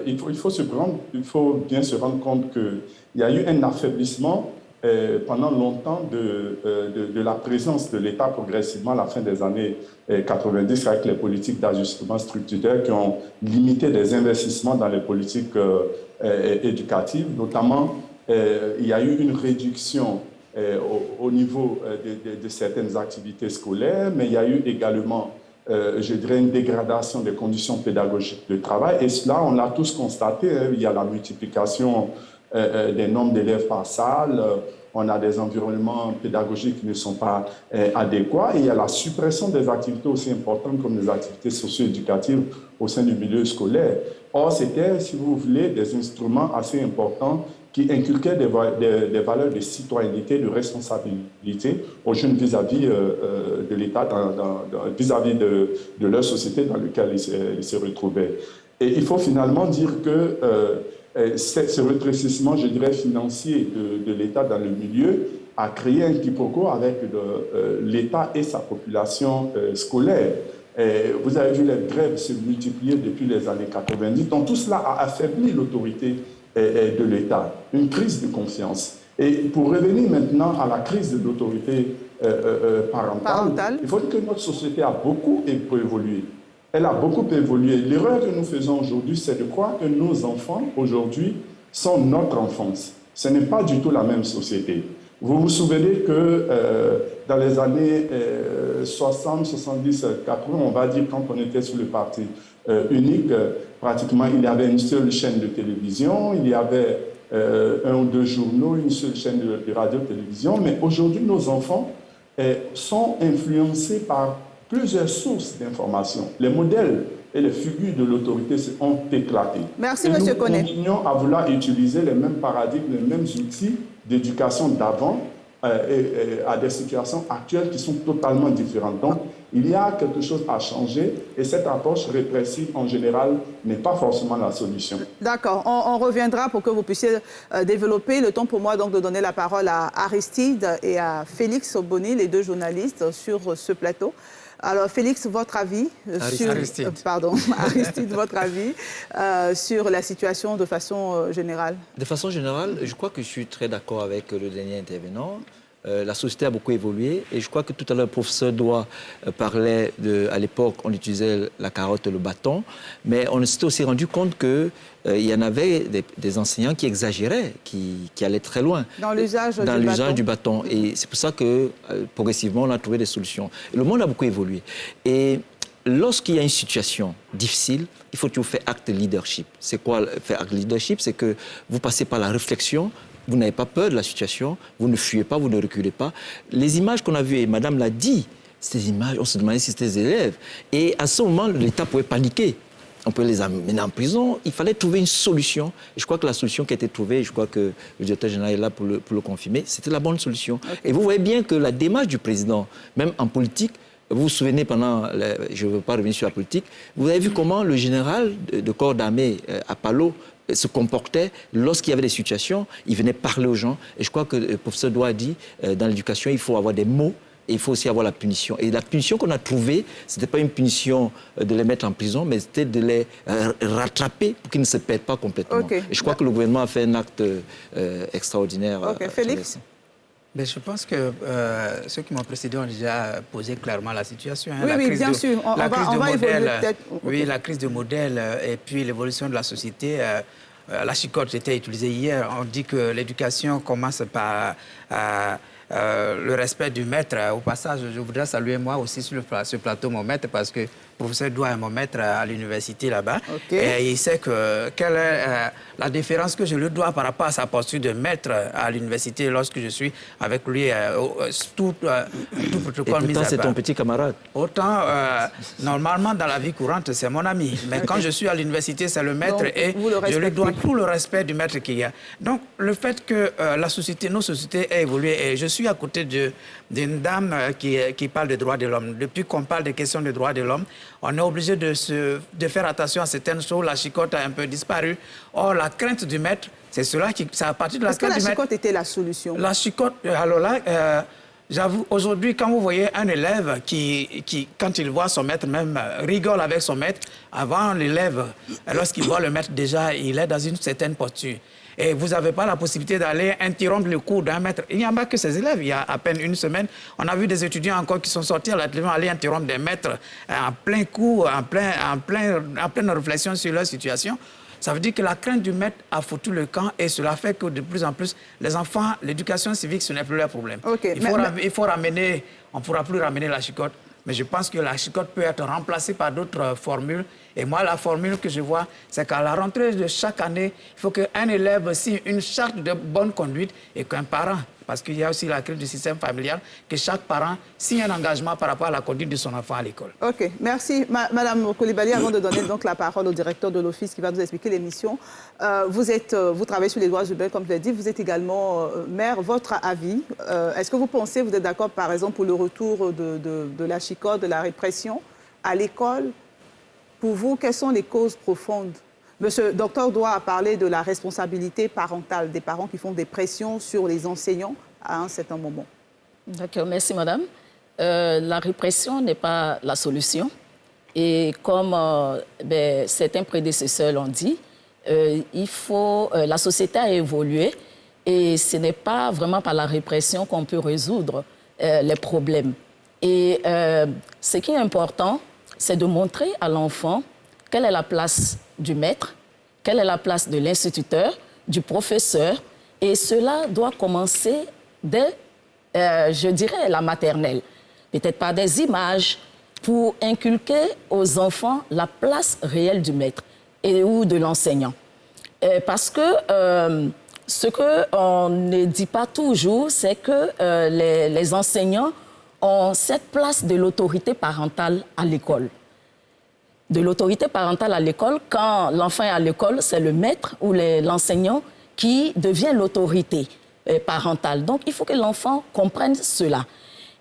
S22: il faut bien se rendre compte qu'il y a eu un affaiblissement pendant longtemps de la présence de l'État progressivement à la fin des années 90 avec les politiques d'ajustement structurel qui ont limité des investissements dans les politiques éducatives. Notamment, il y a eu une réduction au niveau de certaines activités scolaires, mais il y a eu également, je dirais, une dégradation des conditions pédagogiques de travail. Et cela, on l'a tous constaté. Hein, il y a la multiplication des nombres d'élèves par salle, on a des environnements pédagogiques qui ne sont pas adéquats, et il y a la suppression des activités aussi importantes comme les activités socio-éducatives au sein du milieu scolaire. Or, c'était, si vous voulez, des instruments assez importants qui inculquaient des valeurs de citoyenneté, de responsabilité aux jeunes vis-à-vis de l'État, vis-à-vis de leur société dans laquelle ils se retrouvaient. Et il faut finalement dire que ce rétrécissement, je dirais, financier de l'État dans le milieu a créé un quiproquo avec l'État et sa population scolaire. Vous avez vu les grèves se multiplier depuis les années 90. Donc tout cela a affaibli l'autorité de l'État. Une crise de confiance. Et pour revenir maintenant à la crise de l'autorité parentale, il faut dire que notre société a beaucoup évolué. Elle a beaucoup évolué. L'erreur que nous faisons aujourd'hui, c'est de croire que nos enfants, aujourd'hui, sont notre enfance. Ce n'est pas du tout la même société. Vous vous souvenez que dans les années 60, 70, 80, on va dire, quand on était sous le parti unique, pratiquement, il y avait une seule chaîne de télévision, il y avait un ou deux journaux, une seule chaîne de radio-télévision. Mais aujourd'hui, nos enfants sont influencés par plusieurs sources d'informations. Les modèles et les figures de l'autorité ont éclaté.
S1: Merci, M. Koné.
S22: Nous continuons à vouloir utiliser les mêmes paradigmes, les mêmes outils d'éducation d'avant à des situations actuelles qui sont totalement différentes. Donc, il y a quelque chose à changer et cette approche répressive, en général, n'est pas forcément la solution.
S1: D'accord. On reviendra pour que vous puissiez développer. Le temps pour moi donc de donner la parole à Aristide et à Félix Oboni, les deux journalistes sur ce plateau. Alors, Félix, votre avis
S4: Aristide,
S1: votre avis sur la situation de façon générale?
S5: De façon générale, je crois que je suis très d'accord avec le dernier intervenant. la société a beaucoup évolué et je crois que tout à l'heure, le professeur Doua parlait à l'époque, on utilisait la carotte et le bâton, mais on s'était aussi rendu compte qu'il y en avait des enseignants qui exagéraient, qui allaient très loin.
S1: Dans l'usage
S5: du bâton. Et c'est pour ça que, progressivement, on a trouvé des solutions. Le monde a beaucoup évolué. Et lorsqu'il y a une situation difficile, il faut toujours faire acte de leadership. C'est quoi faire acte de leadership? C'est que vous passez par la réflexion, vous n'avez pas peur de la situation, vous ne fuyez pas, vous ne reculez pas. Les images qu'on a vues, et Madame l'a dit, ces images, on se demandait si c'était des élèves. Et à ce moment, l'État pouvait paniquer. On peut les amener en prison. Il fallait trouver une solution. Et je crois que la solution qui a été trouvée, je crois que le directeur général est là pour le confirmer, c'était la bonne solution. Okay. Et vous voyez bien que la démarche du président, même en politique, vous vous souvenez je ne veux pas revenir sur la politique, vous avez vu comment le général de corps d'armée à Palo se comportait lorsqu'il y avait des situations, il venait parler aux gens. Et je crois que le professeur Doua a dit, dans l'éducation, il faut avoir des mots et il faut aussi avoir la punition. Et la punition qu'on a trouvée, ce n'était pas une punition de les mettre en prison, mais c'était de les rattraper pour qu'ils ne se perdent pas complètement. Okay. Et je crois que le gouvernement a fait un acte extraordinaire.
S1: Félix?
S4: Mais je pense que ceux qui m'ont précédé ont déjà posé clairement la situation.
S1: Hein, oui, bien sûr. On va évoluer peut-être.
S4: Oui, la crise de modèle et puis l'évolution de la société. La chicotte était utilisée hier. On dit que l'éducation commence par le respect du maître. Au passage, je voudrais saluer moi aussi sur ce plateau mon maître parce que le professeur Doua est mon maître à l'université là-bas. Okay. Et il sait quelle est la différence que je lui dois par rapport à sa posture de maître à l'université lorsque je suis avec lui, tout protocole mis à part.
S5: C'est ton petit camarade.
S4: Autant, normalement, dans la vie courante, c'est mon ami. Mais quand je suis à l'université, c'est le maître. Donc, et je lui dois tout le respect du maître qu'il y a. Donc, le fait que nos sociétés aient évolué, et je suis à côté d'une dame qui parle des droits de l'homme. Depuis qu'on parle des questions des droits de l'homme, on est obligé de faire attention à certaines choses. La chicotte a un peu disparu. Or, la crainte du maître, c'est à partir de la crainte du maître.
S1: Est-ce que la chicotte était la solution?
S4: La chicotte, alors là, j'avoue, aujourd'hui, quand vous voyez un élève qui, quand il voit son maître, même rigole avec son maître, avant l'élève, lorsqu'il voit le maître, déjà, il est dans une certaine posture. Et vous n'avez pas la possibilité d'aller interrompre le cours d'un maître. Il n'y a pas que ces élèves. Il y a à peine une semaine, on a vu des étudiants encore qui sont sortis à l'atelier aller interrompre des maîtres en plein cours, en pleine réflexion sur leur situation. Ça veut dire que la crainte du maître a foutu le camp et cela fait que de plus en plus, les enfants, l'éducation civique, ce n'est plus leur problème. Okay, il faut ramener, on ne pourra plus ramener la chicotte. Mais je pense que la chicotte peut être remplacée par d'autres formules. Et moi, la formule que je vois, c'est qu'à la rentrée de chaque année, il faut qu'un élève signe une charte de bonne conduite et qu'un parent, parce qu'il y a aussi la crise du système familial, que chaque parent signe un engagement par rapport à la conduite de son enfant à l'école.
S1: OK, merci. Madame Coulibaly, avant de donner donc la parole au directeur de l'Office qui va nous expliquer l'émission, vous travaillez sur les droits humains, comme je l'ai dit, vous êtes également maire. Votre avis, est-ce que vous pensez, vous êtes d'accord par exemple pour le retour de la chicotte, de la répression à l'école? Pour vous, quelles sont les causes profondes? Monsieur Dr Doua a parlé de la responsabilité parentale des parents qui font des pressions sur les enseignants à un certain moment.
S7: D'accord, merci madame. La répression n'est pas la solution. Et comme certains prédécesseurs l'ont dit, la société a évolué et ce n'est pas vraiment par la répression qu'on peut résoudre les problèmes. Et ce qui est important, c'est de montrer à l'enfant quelle est la place du maître, quelle est la place de l'instituteur, du professeur. Et cela doit commencer dès, je dirais, la maternelle. Peut-être par des images pour inculquer aux enfants la place réelle du maître ou de l'enseignant. Parce que ce qu'on ne dit pas toujours, c'est que les enseignants ont cette place de l'autorité parentale à l'école. De l'autorité parentale à l'école, quand l'enfant est à l'école, c'est le maître ou l'enseignant qui devient l'autorité parentale. Donc, il faut que l'enfant comprenne cela.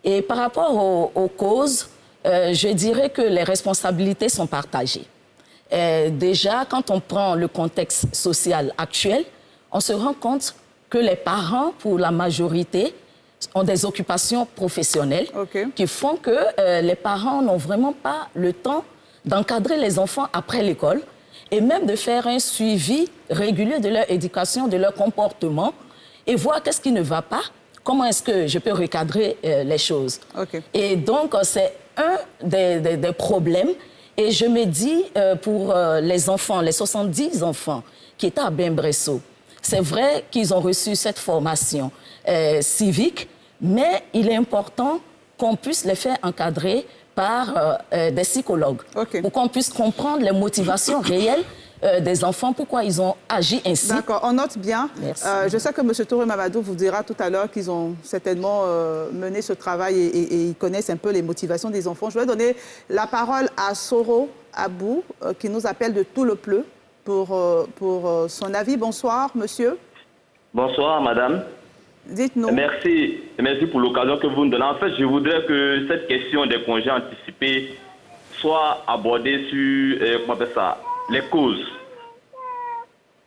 S7: Et par rapport aux causes, je dirais que les responsabilités sont partagées. Déjà, quand on prend le contexte social actuel, on se rend compte que les parents, pour la majorité, ont des occupations professionnelles qui font que les parents n'ont vraiment pas le temps d'encadrer les enfants après l'école et même de faire un suivi régulier de leur éducation, de leur comportement et voir qu'est-ce qui ne va pas, comment est-ce que je peux recadrer les choses. Et donc, c'est un des problèmes. Et je me dis, pour les enfants, les 70 enfants qui étaient à Bimbresso, c'est vrai qu'ils ont reçu cette formation civique, mais il est important qu'on puisse les faire encadrer par des psychologues, pour qu'on puisse comprendre les motivations réelles des enfants, pourquoi ils ont agi ainsi.
S1: D'accord, on note bien. Je sais que M. Touré Mamadou vous dira tout à l'heure qu'ils ont certainement mené ce travail et ils connaissent un peu les motivations des enfants. Je vais donner la parole à Soro Abou, qui nous appelle de Tout-le-Pleu pour son avis. Bonsoir, monsieur.
S8: Bonsoir, madame.
S1: Dites-nous.
S8: Merci pour l'occasion que vous nous donnez. En fait, je voudrais que cette question des congés anticipés soit abordée sur, comment on appelle ça, les causes.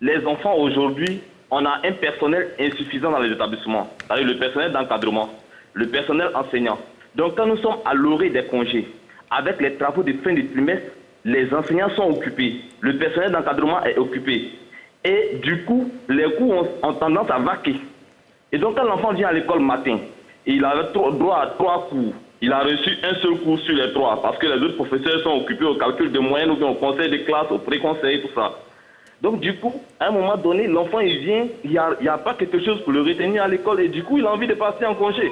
S8: Les enfants aujourd'hui, on a un personnel insuffisant dans les établissements, c'est-à-dire le personnel d'encadrement, le personnel enseignant. Donc quand nous sommes à l'orée des congés, avec les travaux de fin de trimestre, les enseignants sont occupés, le personnel d'encadrement est occupé. Et du coup, les cours ont tendance à vaquer. Et donc quand l'enfant vient à l'école matin, il a droit à 3 cours. Il a reçu un seul cours sur les 3 parce que les autres professeurs sont occupés au calcul de moyenne ou bien au conseil de classe, au préconseil, tout ça. Donc du coup, à un moment donné, l'enfant il vient, il n'y a pas quelque chose pour le retenir à l'école et du coup il a envie de passer en congé.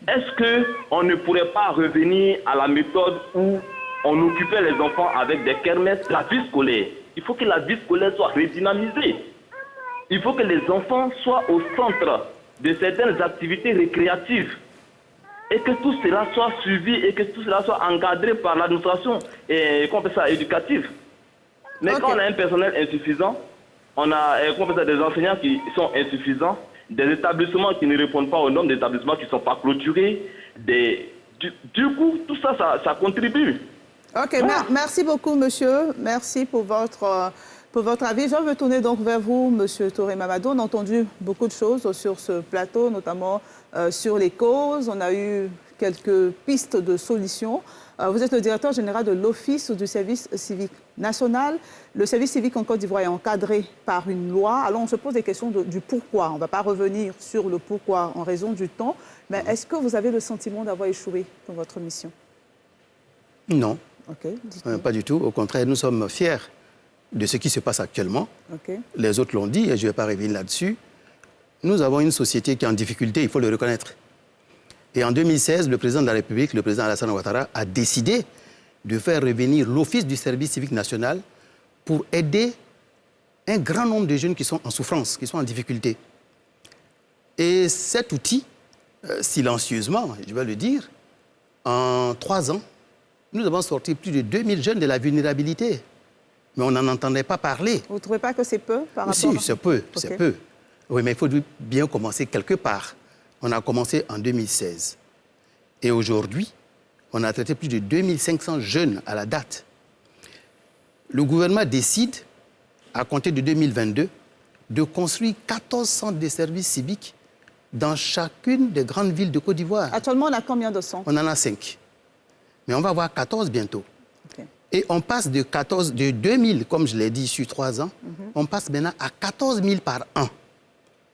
S8: Est-ce qu'on ne pourrait pas revenir à la méthode où on occupait les enfants avec des kermesses, la vie scolaire? Il faut que la vie scolaire soit redynamisée. Il faut que les enfants soient au centre de certaines activités récréatives. Et que tout cela soit suivi et que tout cela soit encadré par l'administration éducative. Mais quand on a un personnel insuffisant, on a des enseignants qui sont insuffisants, des établissements qui ne répondent pas aux normes, des établissements qui ne sont pas clôturés. Du coup, tout ça, ça contribue.
S1: Ok, merci beaucoup, monsieur. Merci pour votre avis. Je veux tourner donc vers vous, monsieur Touré Mamadou. On a entendu beaucoup de choses sur ce plateau, notamment sur les causes. On a eu quelques pistes de solutions. Vous êtes le directeur général de l'Office du service civique national. Le service civique en Côte d'Ivoire est encadré par une loi. Alors on se pose des questions du pourquoi. On ne va pas revenir sur le pourquoi en raison du temps. Mais est-ce que vous avez le sentiment d'avoir échoué dans votre mission?
S21: Non, pas du tout. Au contraire, nous sommes fiers de ce qui se passe actuellement. Les autres l'ont dit et je ne vais pas revenir là-dessus. Nous avons une société qui est en difficulté, il faut le reconnaître. Et en 2016, le président de la République, le président Alassane Ouattara, a décidé de faire revenir l'Office du service civique national pour aider un grand nombre de jeunes qui sont en souffrance, qui sont en difficulté. Et cet outil, silencieusement, je vais le dire, en 3 ans, nous avons sorti plus de 2000 jeunes de la vulnérabilité. Mais on n'en entendait pas parler.
S1: Vous ne trouvez pas que c'est peu par rapport
S21: à... Si, c'est peu, c'est peu. Oui, mais il faut bien commencer quelque part. On a commencé en 2016. Et aujourd'hui, on a traité plus de 2500 jeunes à la date. Le gouvernement décide, à compter de 2022, de construire 14 centres de services civiques dans chacune des grandes villes de Côte d'Ivoire.
S1: Actuellement, on a combien de centres?
S21: On en a 5. Mais on va avoir 14 bientôt. Et on passe de 2000, comme je l'ai dit, sur 3 ans, on passe maintenant à 14 000 par an.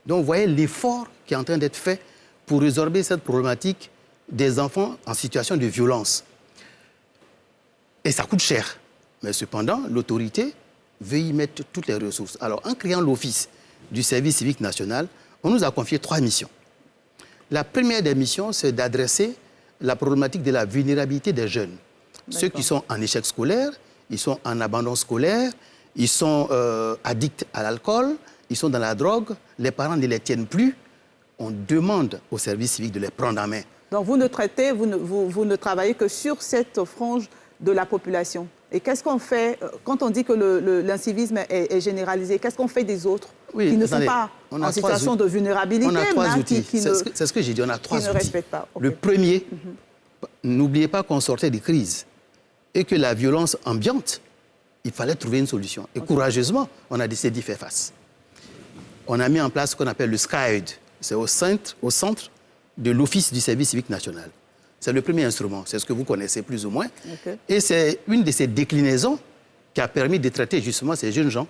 S21: Donc, vous voyez l'effort qui est en train d'être fait pour résorber cette problématique des enfants en situation de violence. Et ça coûte cher. Mais cependant, l'autorité veut y mettre toutes les ressources. Alors, en créant l'Office du service civique national, on nous a confié 3 missions. La première des missions, c'est d'adresser la problématique de la vulnérabilité des jeunes. Ceux qui sont en échec scolaire, ils sont en abandon scolaire, ils sont addicts à l'alcool, ils sont dans la drogue, les parents ne les tiennent plus. On demande au service civique de les prendre en main.
S1: Donc vous ne travaillez que sur cette frange de la population. Et qu'est-ce qu'on fait quand on dit que l'incivisme est généralisé? Qu'est-ce qu'on fait des autres qui ne sont pas en situation de vulnérabilité?
S21: On a 3 outils. C'est ce que j'ai dit, on a 3 outils.
S1: Qui ne respectent pas.
S21: Le premier, n'oubliez pas qu'on sortait des crises et que la violence ambiante, il fallait trouver une solution. Et courageusement, on a décidé d'y faire face. On a mis en place ce qu'on appelle le SCAID. C'est au centre de l'Office du service civique national. C'est le premier instrument, c'est ce que vous connaissez plus ou moins. Et c'est une de ces déclinaisons qui a permis de traiter justement ces jeunes gens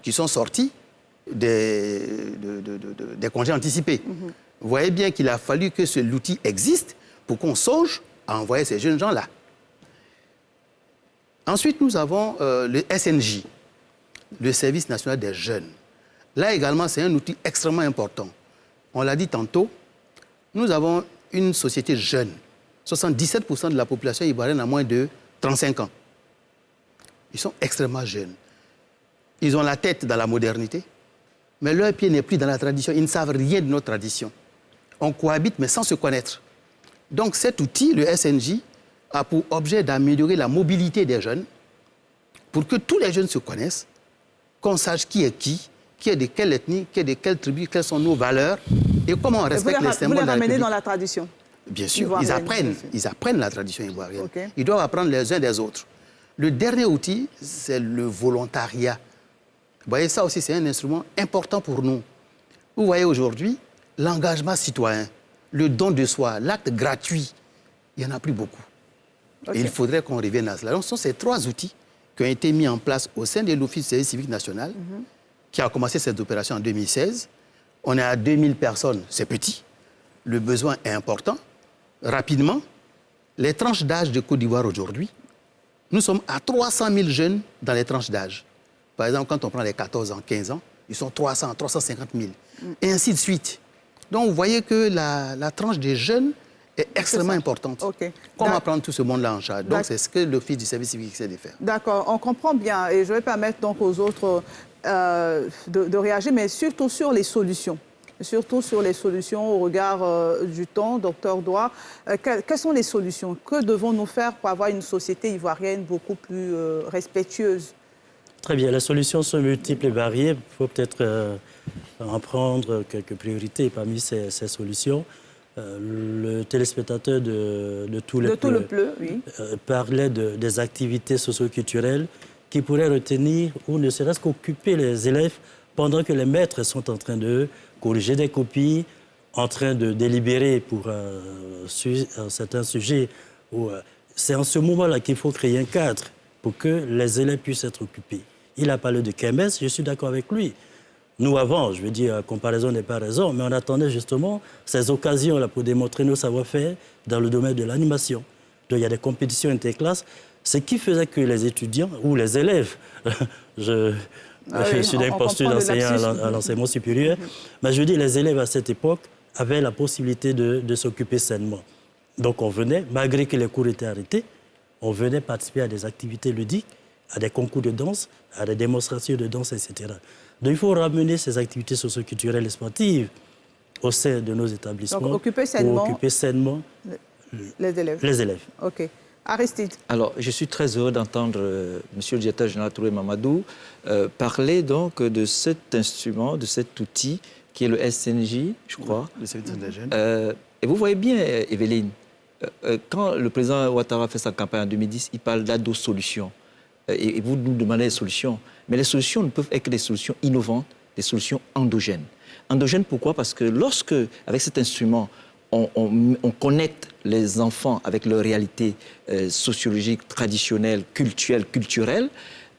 S21: qui sont sortis des congés anticipés. Vous voyez bien qu'il a fallu que l'outil existe pour qu'on songe à envoyer ces jeunes gens-là. Ensuite, nous avons le SNJ, le Service national des jeunes. Là également, c'est un outil extrêmement important. On l'a dit tantôt, nous avons une société jeune. 77% de la population ivoirienne a moins de 35 ans. Ils sont extrêmement jeunes. Ils ont la tête dans la modernité, mais leur pied n'est plus dans la tradition. Ils ne savent rien de notre tradition. On cohabite, mais sans se connaître. Donc cet outil, le SNJ, a pour objet d'améliorer la mobilité des jeunes pour que tous les jeunes se connaissent, qu'on sache qui est de quelle ethnie, qui est de quelle tribu, quelles sont nos valeurs et comment on respecte les symboles de la République.
S1: Vous les ramenez dans la tradition?
S21: Bien sûr, ils apprennent la tradition ivoirienne. Okay. Ils doivent apprendre les uns des autres. Le dernier outil, c'est le volontariat. Vous voyez, ça aussi, c'est un instrument important pour nous. Vous voyez aujourd'hui, l'engagement citoyen, le don de soi, l'acte gratuit, il n'y en a plus beaucoup. Okay. Et il faudrait qu'on revienne à cela. Donc, ce sont ces 3 outils qui ont été mis en place au sein de l'Office du service civique national, qui a commencé cette opération en 2016. On est à 2000 personnes, c'est petit. Le besoin est important. Rapidement, les tranches d'âge de Côte d'Ivoire aujourd'hui, nous sommes à 300 000 jeunes dans les tranches d'âge. Par exemple, quand on prend les 14 ans, 15 ans, ils sont 300, 350 000. Et ainsi de suite. Donc, vous voyez que la tranche des jeunes est extrêmement importante. Okay. Comment prendre tout ce monde-là en charge? Donc, c'est ce que l'Office du service civique essaie de faire.
S1: D'accord, on comprend bien. Et je vais permettre donc aux autres de réagir, mais surtout sur les solutions. Surtout sur les solutions au regard du temps, docteur Doua. Quelles sont les solutions? Que devons-nous faire pour avoir une société ivoirienne beaucoup plus respectueuse?
S23: Très bien, les solutions sont multiples et variées. Il faut peut-être en prendre quelques priorités parmi ces solutions. Le téléspectateur de Tout le Pleu oui. Parlait des activités socio-culturelles qui pourraient retenir ou ne serait-ce qu'occuper les élèves pendant que les maîtres sont en train de corriger des copies, en train de délibérer pour un certain sujet. C'est en ce moment-là qu'il faut créer un cadre pour que les élèves puissent être occupés. Il a parlé de Kemès, je suis d'accord avec lui. Nous, avant, je veux dire, comparaison n'est pas raison, mais on attendait justement ces occasions-là pour démontrer nos savoir-faire dans le domaine de l'animation. Donc, il y a des compétitions interclasses, ce qui faisait que les étudiants ou les élèves, je suis d'un posture d'enseignant à l'enseignement supérieur, mais je veux dire, les élèves à cette époque avaient la possibilité de s'occuper sainement. Donc, on venait, malgré que les cours étaient arrêtés, on venait participer à des activités ludiques, à des concours de danse, à des démonstrations de danse, etc. Donc, il faut ramener ces activités socio-culturelles et sportives au sein de nos établissements.
S1: Donc, occuper sainement les élèves.
S23: Les élèves.
S1: OK. Aristide.
S5: Alors, je suis très heureux d'entendre Monsieur le directeur général Touré Mamadou parler donc de cet instrument, de cet outil qui est le SNJ, je crois.
S21: Le service des jeunes.
S5: Et vous voyez bien, Evelyne, quand le président Ouattara fait sa campagne en 2010, il parle d'ado-solutions. Et vous nous demandez des solutions. Mais les solutions ne peuvent être que des solutions innovantes, des solutions endogènes. Endogènes, pourquoi? Parce que lorsque, avec cet instrument, on connecte les enfants avec leur réalité sociologique, traditionnelle, culturelle,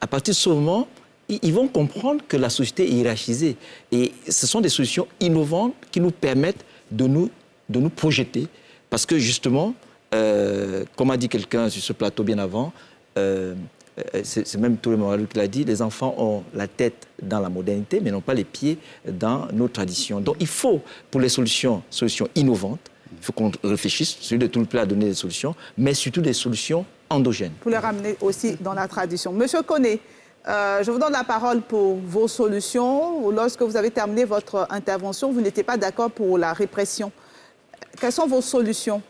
S5: à partir de ce moment, ils vont comprendre que la société est hiérarchisée. Et ce sont des solutions innovantes qui nous permettent de nous projeter. Parce que justement, comme a dit quelqu'un sur ce plateau bien avant, c'est même Touré Mamadou qui l'a dit, les enfants ont la tête dans la modernité, mais n'ont pas les pieds dans nos traditions. Donc il faut, pour les solutions innovantes, il faut qu'on réfléchisse, celui de Tout le Pleu a donné des solutions, mais surtout des solutions endogènes.
S1: Pour les ramener aussi dans la tradition. Monsieur Koné, je vous donne la parole pour vos solutions. Lorsque vous avez terminé votre intervention, vous n'étiez pas d'accord pour la répression. Quelles sont vos solutions?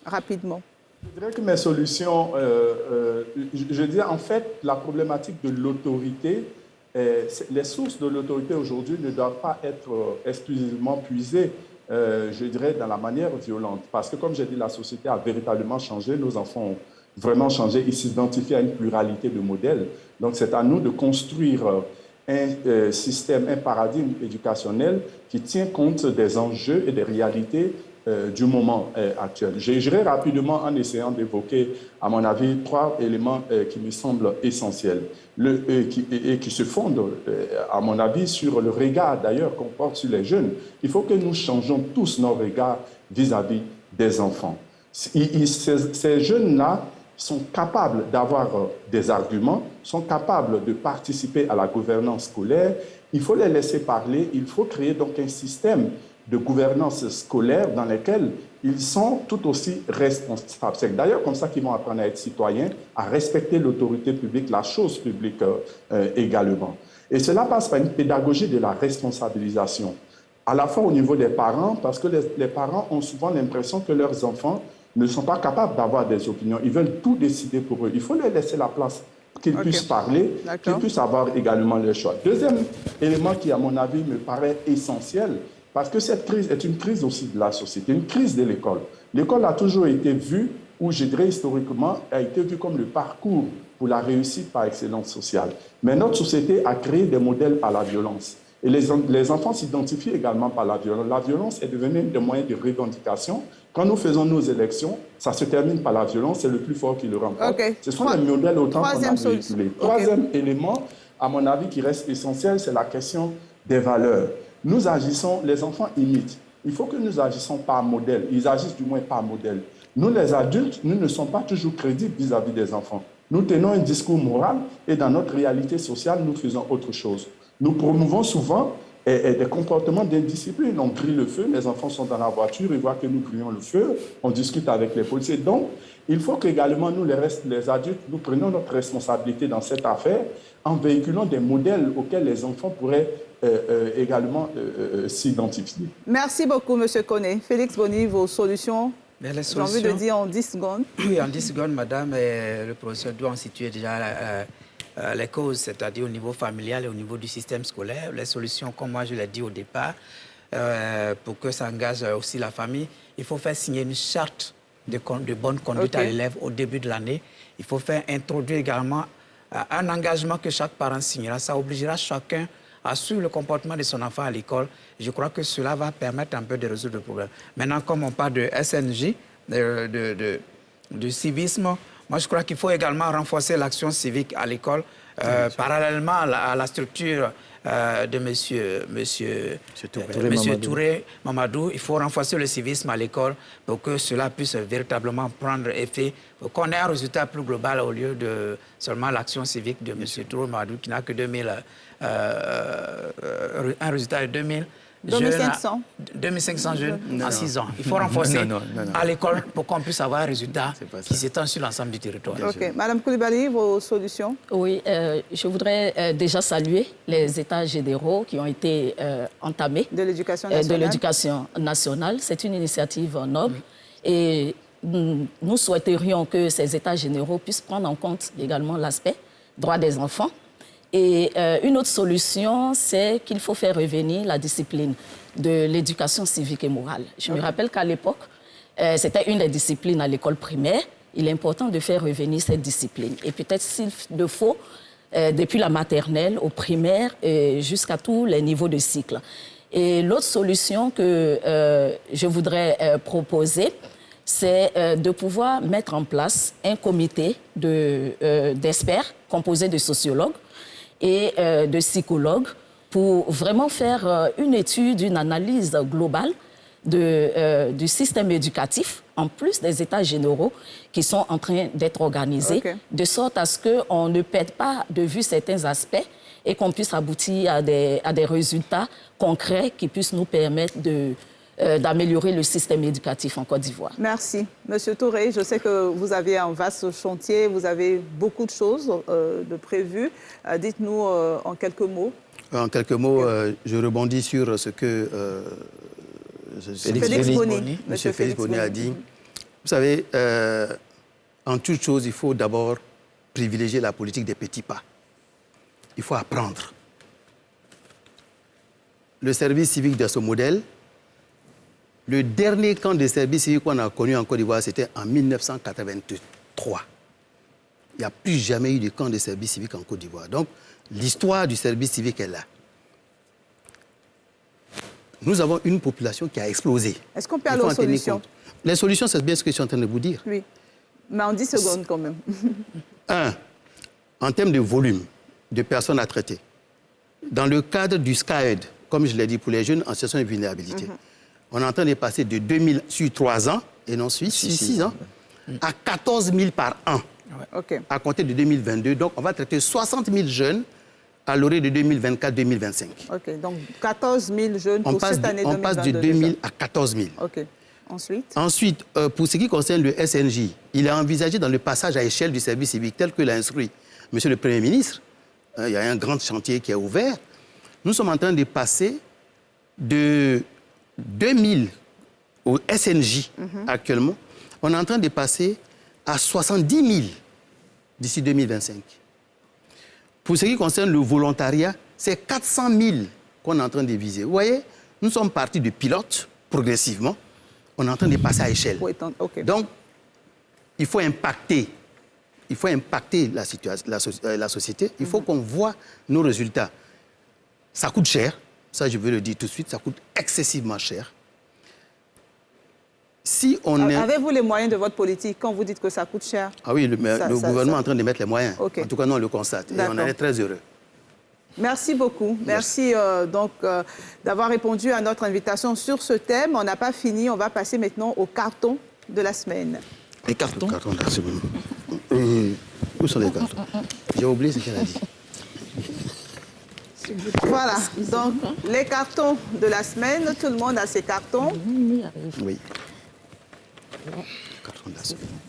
S1: Rapidement.
S22: Je dirais que mes solutions, je dirais en fait, la problématique de l'autorité, les sources de l'autorité aujourd'hui ne doivent pas être exclusivement puisées, je dirais, dans la manière violente. Parce que, comme j'ai dit, la société a véritablement changé, nos enfants ont vraiment changé, ils s'identifient à une pluralité de modèles. Donc, c'est à nous de construire un système, un paradigme éducationnel qui tient compte des enjeux et des réalités
S6: du moment actuel. J'irai rapidement en essayant d'évoquer, à mon avis, 3 éléments qui me semblent essentiels et qui se fondent, à mon avis, sur le regard d'ailleurs qu'on porte sur les jeunes. Il faut que nous changeons tous nos regards vis-à-vis des enfants. Ces jeunes-là sont capables d'avoir des arguments, sont capables de participer à la gouvernance scolaire. Il faut les laisser parler, il faut créer donc un système de gouvernance scolaire dans lequel ils sont tout aussi responsables. C'est d'ailleurs comme ça qu'ils vont apprendre à être citoyens, à respecter l'autorité publique, la chose publique également. Et cela passe par une pédagogie de la responsabilisation, à la fois au niveau des parents, parce que les parents ont souvent l'impression que leurs enfants ne sont pas capables d'avoir des opinions. Ils veulent tout décider pour eux. Il faut leur laisser la place, qu'ils puissent parler, qu'ils puissent avoir également leur choix. Deuxième élément qui, à mon avis, me paraît essentiel, parce que cette crise est une crise aussi de la société, une crise de l'école. L'école a toujours été vue, ou je dirais historiquement, a été vue comme le parcours pour la réussite par excellence sociale. Mais notre société a créé des modèles par la violence. Et les enfants s'identifient également par la violence. La violence est devenue un des moyens de revendication. Quand nous faisons nos élections, ça se termine par la violence, c'est le plus fort qui le remporte. Ce sont les modèles autant qu'on a véhiculés. Troisième élément, à mon avis, qui reste essentiel, c'est la question des valeurs. Nous agissons, les enfants imitent. Il faut que nous agissions par modèle. Ils agissent du moins par modèle. Nous, les adultes, nous ne sommes pas toujours crédibles vis-à-vis des enfants. Nous tenons un discours moral et dans notre réalité sociale, nous faisons autre chose. Nous promouvons souvent des comportements d'indiscipline. On grille le feu, les enfants sont dans la voiture, ils voient que nous grillons le feu, on discute avec les policiers. Donc, il faut qu'également nous, les adultes, nous prenions notre responsabilité dans cette affaire en véhiculant des modèles auxquels les enfants pourraient également s'identifier.
S1: Merci beaucoup, M. Koné. Félix Boni, vos solutions?
S4: J'ai envie
S1: de dire en 10 secondes.
S4: Oui, en 10 secondes, madame, le professeur doit en situer déjà les causes, c'est-à-dire au niveau familial et au niveau du système scolaire. Les solutions, comme moi je l'ai dit au départ, pour que ça engage aussi la famille, il faut faire signer une charte de bonne conduite à l'élève au début de l'année. Il faut faire introduire également un engagement que chaque parent signera. Ça obligera chacun à suivre le comportement de son enfant à l'école. Je crois que cela va permettre un peu de résoudre le problème. Maintenant, comme on parle de SNJ, de civisme, moi, je crois qu'il faut également renforcer l'action civique à l'école, parallèlement à la structure de M. Touré Mamadou. Il faut renforcer le civisme à l'école pour que cela puisse véritablement prendre effet, pour qu'on ait un résultat plus global au lieu de seulement l'action civique de M. Touré Mamadou qui n'a que un résultat de 2500 jeunes en 6 ans. Il faut renforcer à l'école pour qu'on puisse avoir un résultat qui s'étend sur l'ensemble du territoire.
S1: Madame Koulibaly, vos solutions?
S7: Oui, je voudrais déjà saluer les états généraux qui ont été entamés
S1: de l'éducation nationale.
S7: C'est une initiative noble et nous souhaiterions que ces états généraux puissent prendre en compte également l'aspect droit des enfants. Et une autre solution, c'est qu'il faut faire revenir la discipline de l'éducation civique et morale. Je me rappelle qu'à l'époque, c'était une des disciplines à l'école primaire. Il est important de faire revenir cette discipline. Et peut-être s'il le faut, depuis la maternelle au primaire jusqu'à tous les niveaux de cycle. Et l'autre solution que je voudrais proposer, c'est de pouvoir mettre en place un comité d'experts composé de sociologues et de psychologues pour vraiment faire une étude, une analyse globale du système éducatif, en plus des états généraux qui sont en train d'être organisés, de sorte à ce qu'on ne perde pas de vue certains aspects et qu'on puisse aboutir à des résultats concrets qui puissent nous permettre d'améliorer le système éducatif en Côte d'Ivoire.
S1: Merci. Monsieur Touré, je sais que vous avez un vaste chantier, vous avez beaucoup de choses de prévues. Dites-nous en quelques mots.
S21: En quelques mots, je rebondis sur ce que Monsieur Félix Boni a dit. Vous savez, en toute chose, il faut d'abord privilégier la politique des petits pas. Il faut apprendre. Le service civique de ce modèle, le dernier camp de service civique qu'on a connu en Côte d'Ivoire, c'était en 1983. Il n'y a plus jamais eu de camp de service civique en Côte d'Ivoire. Donc, l'histoire du service civique est là. nous avons une population qui a explosé.
S1: Est-ce qu'on peut aller aux solutions?
S21: Les solutions, c'est bien ce que je suis en train de vous dire.
S1: Oui, mais en 10 secondes quand même.
S21: En termes de volume de personnes à traiter, dans le cadre du SCAED, comme je l'ai dit pour les jeunes en situation de vulnérabilité, on est en train de passer de 2 000 sur 3 ans, et non sur 6 ans, à 14 000 par an, à compter de 2022. Donc, on va traiter 60 000 jeunes à l'horizon de 2024-2025.
S1: OK, donc 14 000 jeunes pour cette année 2022.
S21: On passe de 2 000 à 14 000.
S1: OK. Ensuite,
S21: pour ce qui concerne le SNJ, il est envisagé dans le passage à échelle du service civique tel que l'a instruit Monsieur le Premier ministre. Il y a un grand chantier qui est ouvert. Nous sommes en train de passer de 2 000 au SNJ actuellement. On est en train de passer à 70 000 d'ici 2025. Pour ce qui concerne le volontariat, c'est 400 000 qu'on est en train de viser. Vous voyez, nous sommes partis de pilote progressivement. On est en train de passer à échelle. Donc, il faut impacter la société. Il faut qu'on voit nos résultats. Ça coûte cher. Ça, je veux le dire tout de suite. Ça coûte excessivement cher.
S1: Avez-vous les moyens de votre politique quand vous dites que ça coûte cher?
S21: Ah oui, le gouvernement est en train de mettre les moyens. En tout cas, nous, on le constate. Et on en est très heureux.
S1: Merci beaucoup. Merci d'avoir répondu à notre invitation sur ce thème. On n'a pas fini. On va passer maintenant au carton de la semaine.
S21: Les cartons? Les cartons de la semaine. Où sont les cartons? J'ai oublié ce qu'elle a dit.
S1: Voilà. Donc, les cartons de la semaine. Tout le monde a ses cartons.
S21: Oui.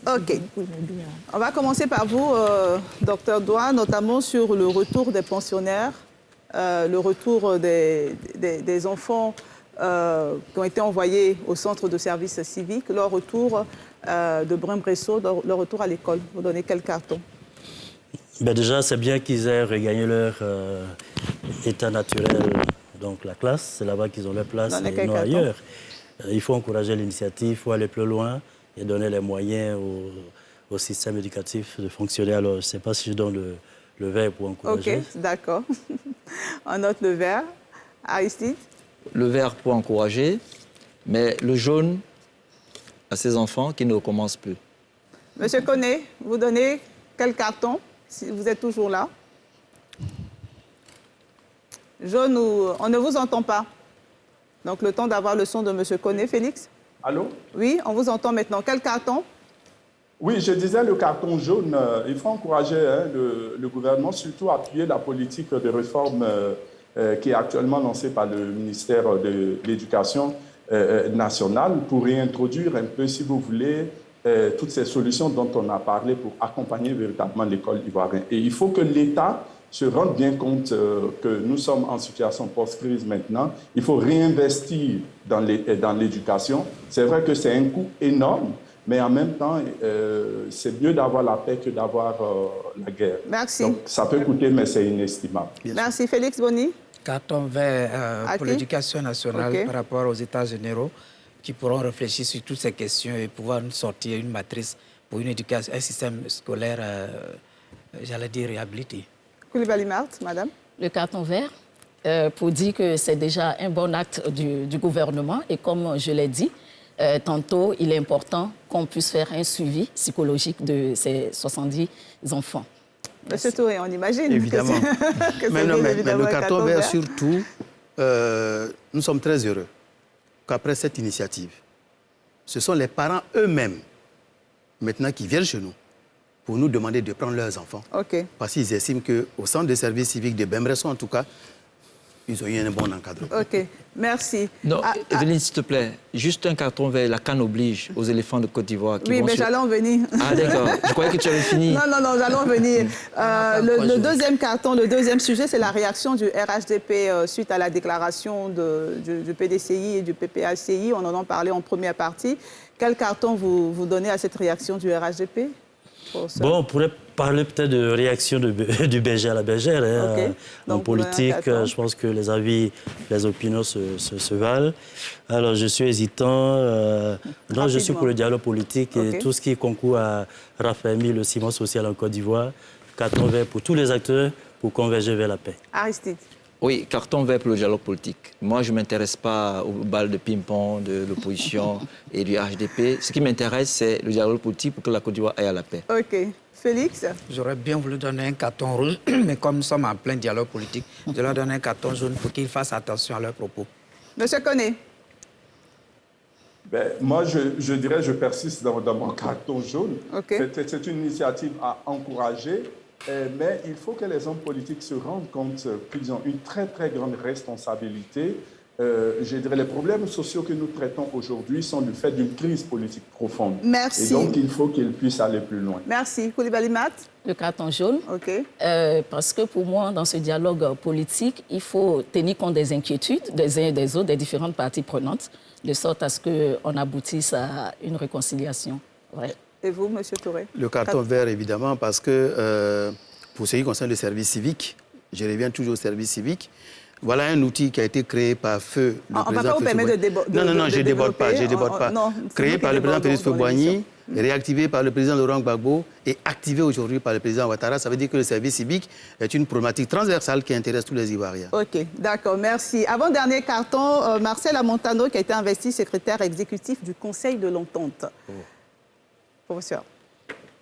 S1: OK. On va commencer par vous, Dr Doua, notamment sur le retour des pensionnaires, le retour des enfants qui ont été envoyés au centre de service civique, leur retour de Brun-Bresso, leur retour à l'école. Vous donnez quel carton?
S23: Déjà, c'est bien qu'ils aient regagné leur état naturel, donc la classe. C'est là-bas qu'ils ont leur place et non ailleurs. Il faut encourager l'initiative, il faut aller plus loin et donner les moyens au système éducatif de fonctionner. Alors, je ne sais pas si je donne le vert pour encourager.
S1: OK, d'accord. On note le vert. Aristide?
S5: Le vert pour encourager, mais le jaune à ces enfants qui ne recommencent plus.
S1: Monsieur Koné, vous donnez quel carton, si vous êtes toujours là? Jaune ou... On ne vous entend pas. Donc, le temps d'avoir le son de M. Koné. Félix?
S6: Allô?
S1: Oui, on vous entend maintenant. Quel carton?
S6: Oui, je disais le carton jaune. Il faut encourager le gouvernement, surtout appuyer la politique de réforme qui est actuellement lancée par le ministère de l'Éducation nationale pour réintroduire un peu, si vous voulez, toutes ces solutions dont on a parlé pour accompagner véritablement l'école ivoirienne. Et il faut que l'État se rende bien compte que nous sommes en situation post-crise maintenant. Il faut réinvestir dans l'éducation. C'est vrai que c'est un coût énorme, mais en même temps, c'est mieux d'avoir la paix que d'avoir la guerre.
S1: Merci.
S6: Donc, ça peut coûter, mais c'est inestimable.
S1: Merci. Félix Boni?
S4: Carton vert pour l'éducation nationale par rapport aux États généraux qui pourront réfléchir sur toutes ces questions et pouvoir nous sortir une matrice pour une éducation, un système scolaire, j'allais dire, réhabilité.
S1: Koulibaly Marthe, madame.
S7: Le carton vert, pour dire que c'est déjà un bon acte du gouvernement. Et comme je l'ai dit, tantôt, il est important qu'on puisse faire un suivi psychologique de ces 70 enfants.
S1: Monsieur Touré, on imagine.
S21: Évidemment. Mais le carton vert, surtout, nous sommes très heureux qu'après cette initiative, ce sont les parents eux-mêmes, maintenant, qui viennent chez nous pour nous demander de prendre leurs enfants. Parce qu'ils estiment qu'au centre de service civique de Brun-Bresso, en tout cas, ils ont eu un bon encadrement.
S1: OK, merci.
S5: Non, Evelyne, s'il te plaît, juste un carton vert, la canne oblige aux éléphants de Côte d'Ivoire.
S1: Oui, mais j'allais en venir.
S5: Ah, d'accord. Je croyais que tu avais fini.
S1: Non, j'allais en venir. Le deuxième carton, le deuxième sujet, c'est la réaction du RHDP suite à la déclaration du PDCI et du PPACI. On en a parlé en première partie. Quel carton vous donnez à cette réaction du RHDP?
S23: Bon, on pourrait parler peut-être de réaction du berger à la bergère. Hein. En politique, je pense que les avis, les opinions se valent. Alors, je suis hésitant. Non, je suis pour le dialogue politique et tout ce qui concourt à raffermir le ciment social en Côte d'Ivoire. Carton vert pour tous les acteurs pour converger vers la paix.
S1: Aristide.
S5: Oui, carton vert pour le dialogue politique. Moi, je ne m'intéresse pas aux balles de ping-pong de l'opposition et du HDP. Ce qui m'intéresse, c'est le dialogue politique pour que la Côte d'Ivoire aille à la paix.
S1: OK. Félix?
S4: J'aurais bien voulu donner un carton rouge, mais comme nous sommes en plein dialogue politique, je leur donne un carton jaune pour qu'ils fassent attention à leurs propos.
S1: Monsieur Koné?
S6: Moi, je dirais, je persiste dans mon carton jaune.
S1: Okay.
S6: C'est une initiative à encourager, mais il faut que les hommes politiques se rendent compte qu'ils ont une très, très grande responsabilité. Je dirais, les problèmes sociaux que nous traitons aujourd'hui sont du fait d'une crise politique profonde.
S1: Merci.
S6: Et donc, il faut qu'ils puissent aller plus loin.
S1: Merci. Koulibaly Mat?
S7: Le carton jaune.
S1: OK.
S7: Parce que pour moi, dans ce dialogue politique, il faut tenir compte des inquiétudes des uns et des autres, des différentes parties prenantes, de sorte à ce qu'on aboutisse à une réconciliation. Ouais.
S1: Et vous, M. Touré?
S21: Le carton vert, évidemment, parce que pour ce qui concerne le service civique, je reviens toujours au service civique, voilà un outil qui a été créé par feu le président.
S1: On ne va pas vous permettre de déborder.
S21: Non, je ne déborde pas. Créé par le président Félix Houphouët-Boigny, réactivé par le président Laurent Gbagbo et activé aujourd'hui par le président Ouattara. Ça veut dire que le service civique est une problématique transversale qui intéresse tous les Ivoiriens.
S1: OK, d'accord, merci. Avant-dernier carton, Marcel Amontano, qui a été investi secrétaire exécutif du Conseil de l'Entente. Professeur,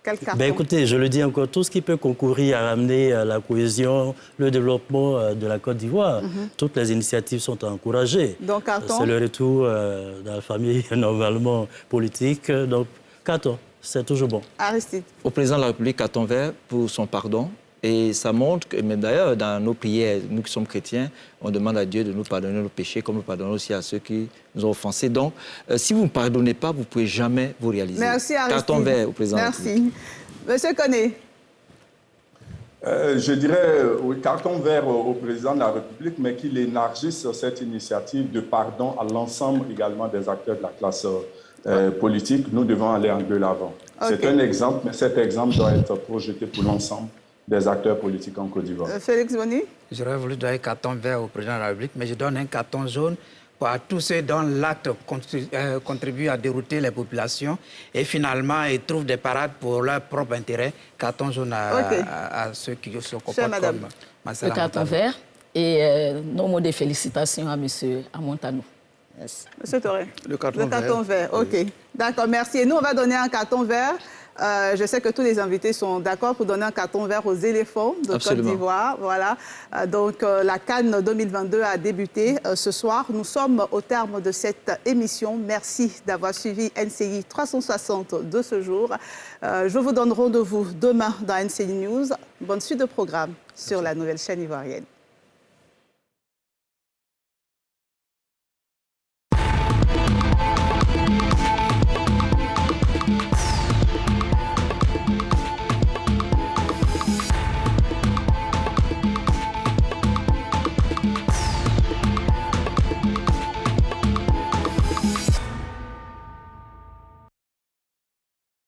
S1: quel carton?
S23: Écoutez, je le dis encore, tout ce qui peut concourir à amener la cohésion, le développement de la Côte d'Ivoire, toutes les initiatives sont encouragées.
S1: Donc, carton?
S23: C'est le retour dans la famille normalement politique. Donc, carton, c'est toujours bon.
S1: Aristide?
S5: Au président de la République, carton vert pour son pardon. Et ça montre que, même d'ailleurs, dans nos prières, nous qui sommes chrétiens, on demande à Dieu de nous pardonner nos péchés, comme nous pardonnons aussi à ceux qui nous ont offensés. Donc, si vous ne pardonnez pas, vous ne pouvez jamais vous réaliser.
S1: Merci, Aristide.
S5: Carton vert au président de la République.
S1: Merci. Monsieur Koné?
S6: Je dirais carton vert au président de la République, mais qu'il élargisse cette initiative de pardon à l'ensemble également des acteurs de la classe politique. Nous devons aller de l'avant. Okay. C'est un exemple, mais cet exemple doit être projeté pour l'ensemble des acteurs politiques en Côte d'Ivoire.
S1: Félix Boni?
S4: J'aurais voulu donner un carton vert au président de la République, mais je donne un carton jaune à tous ceux dont l'acte contribue à dérouter les populations et finalement ils trouvent des parades pour leur propre intérêt. Carton jaune à ceux qui se comportent comme Marcel Amontano.
S7: Le carton vert et nos mots de félicitations à M. Amontano.
S1: Yes. Monsieur Touré?
S21: Le carton
S1: vert. OK. Oui. D'accord, merci. Et nous, on va donner un carton vert. Je sais que tous les invités sont d'accord pour donner un carton vert aux éléphants de Côte d'Ivoire. Voilà. Donc, la CAN 2022 a débuté ce soir. Nous sommes au terme de cette émission. Merci d'avoir suivi NCI 360 de ce jour. Je vous donne rendez-vous demain dans NCI News. Bonne suite de programme sur la nouvelle chaîne ivoirienne.